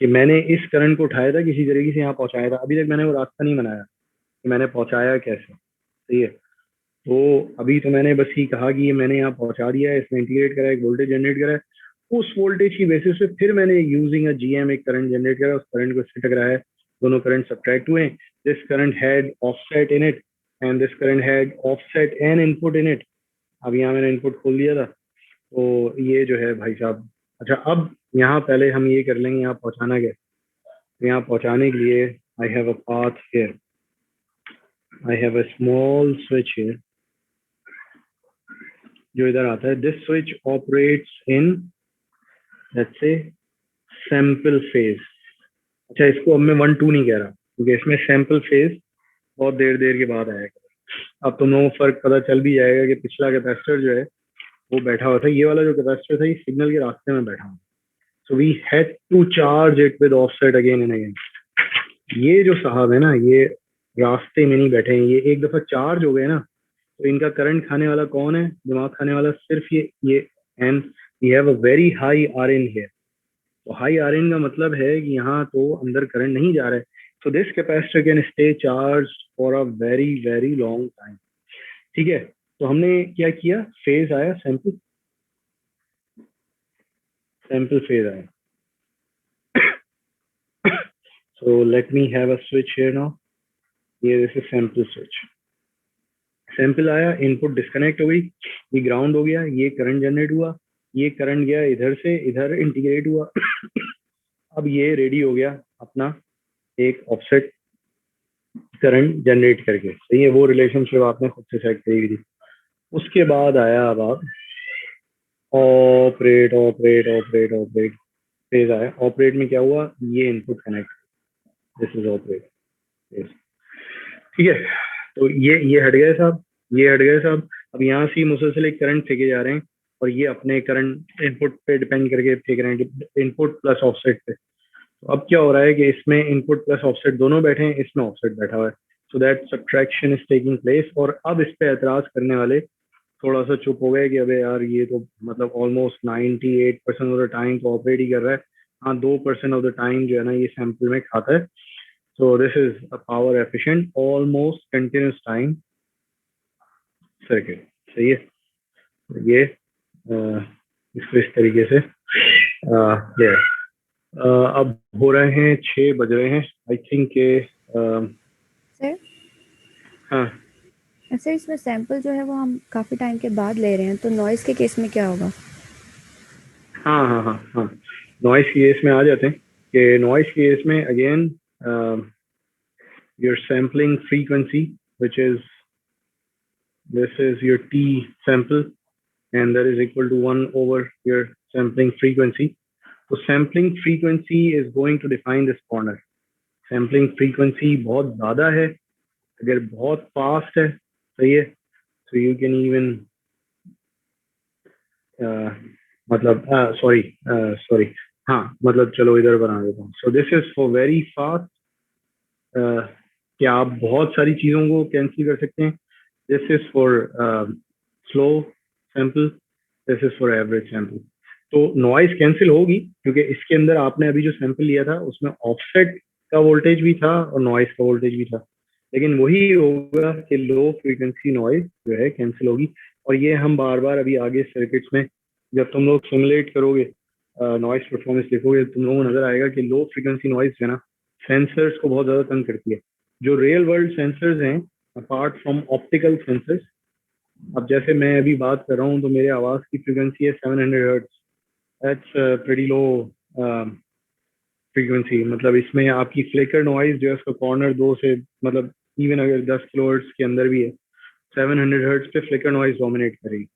कि मैंने इस करंट को उठाया था किसी तरीके से यहाँ पहुंचाया था, अभी तक मैंने वो रास्ता नहीं बनाया कि मैंने पहुंचाया कैसे, सही है। तो अभी तो मैंने बस ही कहा कि ये मैंने यहाँ पहुंचा दिया है, इसमें इंटीग्रेट करा है, एक वोल्टेज जनरेट करा है, उस वोल्टेज की बेसिस पे फिर मैंने यूजिंग अ GM एक करंट जनरेट करा, उस करंट को इससे टकराया, दोनों करंट सब्ट्रैक्ट हुए, this current had offset in it and this current had offset N input in it. अब यहाँ मैंने इनपुट खोल दिया था, तो ये जो है भाई साहब, अच्छा अब यहाँ पहले हम ये कर लेंगे यहाँ पहुँचाना क्या, यहाँ पहुँचाने के लिए I have a path here, I have a small switch here जो इधर आता है, this switch operates in let's say sample phase. अच्छा इसको अब मैं 1-2 नहीं कह रहा क्योंकि इसमें सैंपल फेज बहुत देर देर के बाद आएगा। अब तुम लोगों को फर्क पता चल भी जाएगा कि पिछला कैपेसिटर जो है वो बैठा हुआ था, ये वाला जो कैपेसिटर था ये सिग्नल के रास्ते में बैठा हुआ, so we had to charge it with offset again and again. ये जो साहब है ना ये रास्ते में नहीं बैठे हैं, ये एक दफा चार्ज हो गए ना, तो इनका करंट खाने वाला कौन है, दिमाग खाने वाला सिर्फ ये and we have a very high RN here. तो हाई RN का मतलब है कि यहाँ तो अंदर करंट नहीं जा रहा है, so this capacitor can stay charge for a very very long time. ठीक है, तो हमने क्या किया, फेज आया, सैंपल सैंपल फेज आया। So let me have a switch here now, ये this is sample switch, sample आया, इनपुट डिस्कनेक्ट हो गई, ये ग्राउंड हो गया, ये करंट जनरेट हुआ, ये करंट गया इधर से इधर इंटीग्रेट हुआ अब ये रेडी हो गया अपना एक ऑफसेट करंट जनरेट करके, सही है, वो रिलेशनशिप आपने खुद से सेट करी थी। उसके बाद आया अब आप operate operate operate operate phase आया। ऑपरेट में क्या हुआ, ये input connect, this is operate, ठीक है। तो ये हट गए साहब, ये हट गए साहब। अब यहाँ से मुसलसल एक करंट फेंके जा रहे हैं और ये अपने करंट इनपुट पे डिपेंड करके फेंक रहे हैं, इनपुट प्लस ऑफसेट पे। तो अब क्या हो रहा है कि इसमें इनपुट प्लस ऑफसेट दोनों बैठे हैं, इसमें ऑफसेट बैठा हुआ है, so that subtraction is taking place. और अब इस पे एतराज करने वाले थोड़ा सा चुप हो गए कि अबे यार ये तो मतलब ऑलमोस्ट 98% ऑफ द टाइम तो ऑपरेट ही कर रहा है, हाँ 2% ऑफ द टाइम जो है ना ये सैंपल में खाता है। सो this is a power efficient almost continuous time circuit, सही है। ये इसको इस तरीके से ये अब हो रहे हैं 6 बज रहे हैं आई थिंक के
सर
हाँ
सर इसमें सैंपल जो है वो हम काफ़ी टाइम के बाद ले रहे हैं, तो नॉइज़ के केस में क्या होगा?
हाँ हाँ हाँ हाँ नॉइस की केस में आ जाते हैं कि नॉइस की केस में again your sampling frequency which is this is your T sample and that is equal to 1 over your sampling frequency. So sampling frequency is going to define this corner. Sampling frequency बहुत ज़्यादा है, अगर बहुत fast है, सही है, so you can even मतलब sorry हाँ मतलब चलो इधर बना देता हूँ। So this is for very fast कि आप बहुत सारी चीज़ों को कैंसिल कर सकते हैं। This is for slow sample, this is for average sample. तो नॉइस कैंसिल होगी क्योंकि इसके अंदर आपने अभी जो सैंपल लिया था उसमें ऑफसेट का वोल्टेज भी था और नॉइस का वोल्टेज भी था, लेकिन वही होगा कि लो फ्रीक्वेंसी नॉइस जो है कैंसिल होगी। और ये हम बार बार अभी आगे सर्किट्स में जब तुम लोग सिमुलेट करोगे, नॉइस परफॉर्मेंस लिखोगे, तुम लोगों को नजर आएगा कि लो फ्रीक्वेंसी नॉइस है ना सेंसर्स को बहुत ज्यादा तंग करती है। जो रियल वर्ल्ड सेंसर्स हैं अपार्ट फ्रॉम ऑप्टिकल सेंसर्स, अब जैसे मैं अभी बात कर रहा हूँ तो मेरे आवाज की फ्रीक्वेंसी है 700 hertz, that's pretty low frequency. मतलब इसमें आपकी फ्लिकर नॉइज जो है उसका कॉर्नर 2 से मतलब इवन अगर 10 किलोहर्ट्ज के अंदर भी है 700 हर्ट्ज पे फ्लिकर नॉइज डोमिनेट करेगी।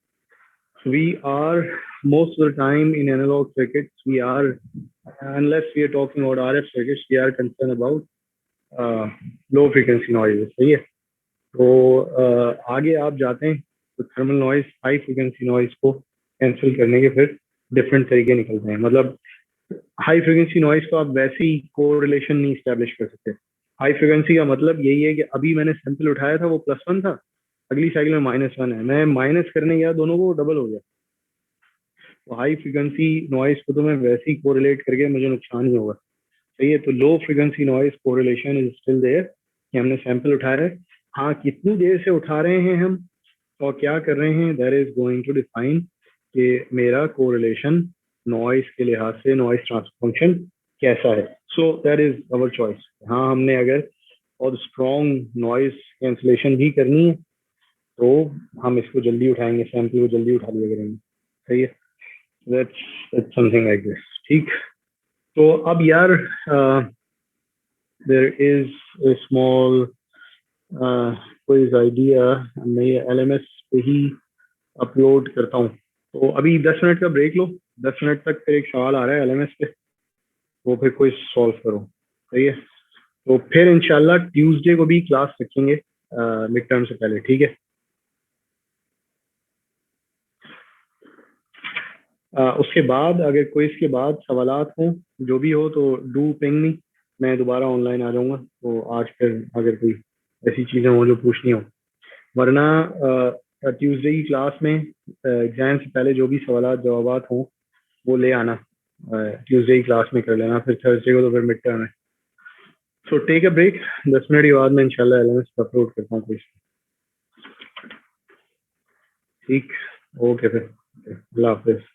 So we are most of the time in analog circuits we are, unless we are talking about RF circuits, we are concerned about low frequency noises, सही है। तो आगे आप जाते हैं तो thermal noise high frequency noise को cancel करने के फिर डिफरेंट तरीके निकलते हैं। मतलब हाई फ्रीक्वेंसी नॉइज को आप वैसे ही कोरिलेशन नहीं स्टैब्लिश कर सकते। हाई फ्रीक्वेंसी का मतलब यही है कि अभी मैंने सैंपल उठाया था वो +1 था, अगली साइकिल में -1 है, मैं माइनस करने गया दोनों को डबल हो गया। तो हाई फ्रीक्वेंसी नॉइज को तो मैं वैसे ही कोरिलेट करके मुझे नुकसान ही होगा, सही है। तो low frequency noise correlation is still there कि हमने सैंपल उठाया है, हाँ कितनी देर से उठा रहे हैं हम और क्या कर रहे हैं, that is going to define कि मेरा कोरिलेशन नॉइज के लिहाज से नॉइज ट्रांसफर फंक्शन कैसा है। So that is our choice. हाँ हमने अगर बहुत स्ट्रॉन्ग नॉइज कैंसिलेशन भी करनी है तो हम इसको जल्दी उठाएंगे, सैंपल को जल्दी उठा लिया करेंगे, सही है। दैट्स समथिंग लाइक दिस, ठीक। तो अब यार देयर इज अ स्मॉल कोई आइडिया, मैं ये LMS पे ही अपलोड करता हूँ। तो अभी 10 मिनट का ब्रेक लो, 10 मिनट तक फिर एक सवाल आ रहा है LMS पे, वो फिर कोई सॉल्व करो, सही है। तो फिर इंशाल्लाह ट्यूसडे को भी क्लास रखेंगे मिड टर्म से पहले, ठीक है। उसके बाद अगर कोई इसके बाद सवालात हों जो भी हो तो डू पिंग मी, मैं दोबारा ऑनलाइन आ जाऊँगा। तो आज फिर अगर कोई ऐसी चीज़ें हो जो पूछनी हो, वरना ट्यूसडे की क्लास में एग्जाम से पहले जो भी सवालात जवाबात हों वो ले आना, ट्यूसडे की क्लास में कर लेना, फिर थर्सडे को तो फिर मिड टर्म है। So take a break, 10 minute के बाद मैं इंशाल्लाह LMS पर अपलोड करता हूँ कोई, ठीक। ओके फिर, अल्लाह हाफिज़।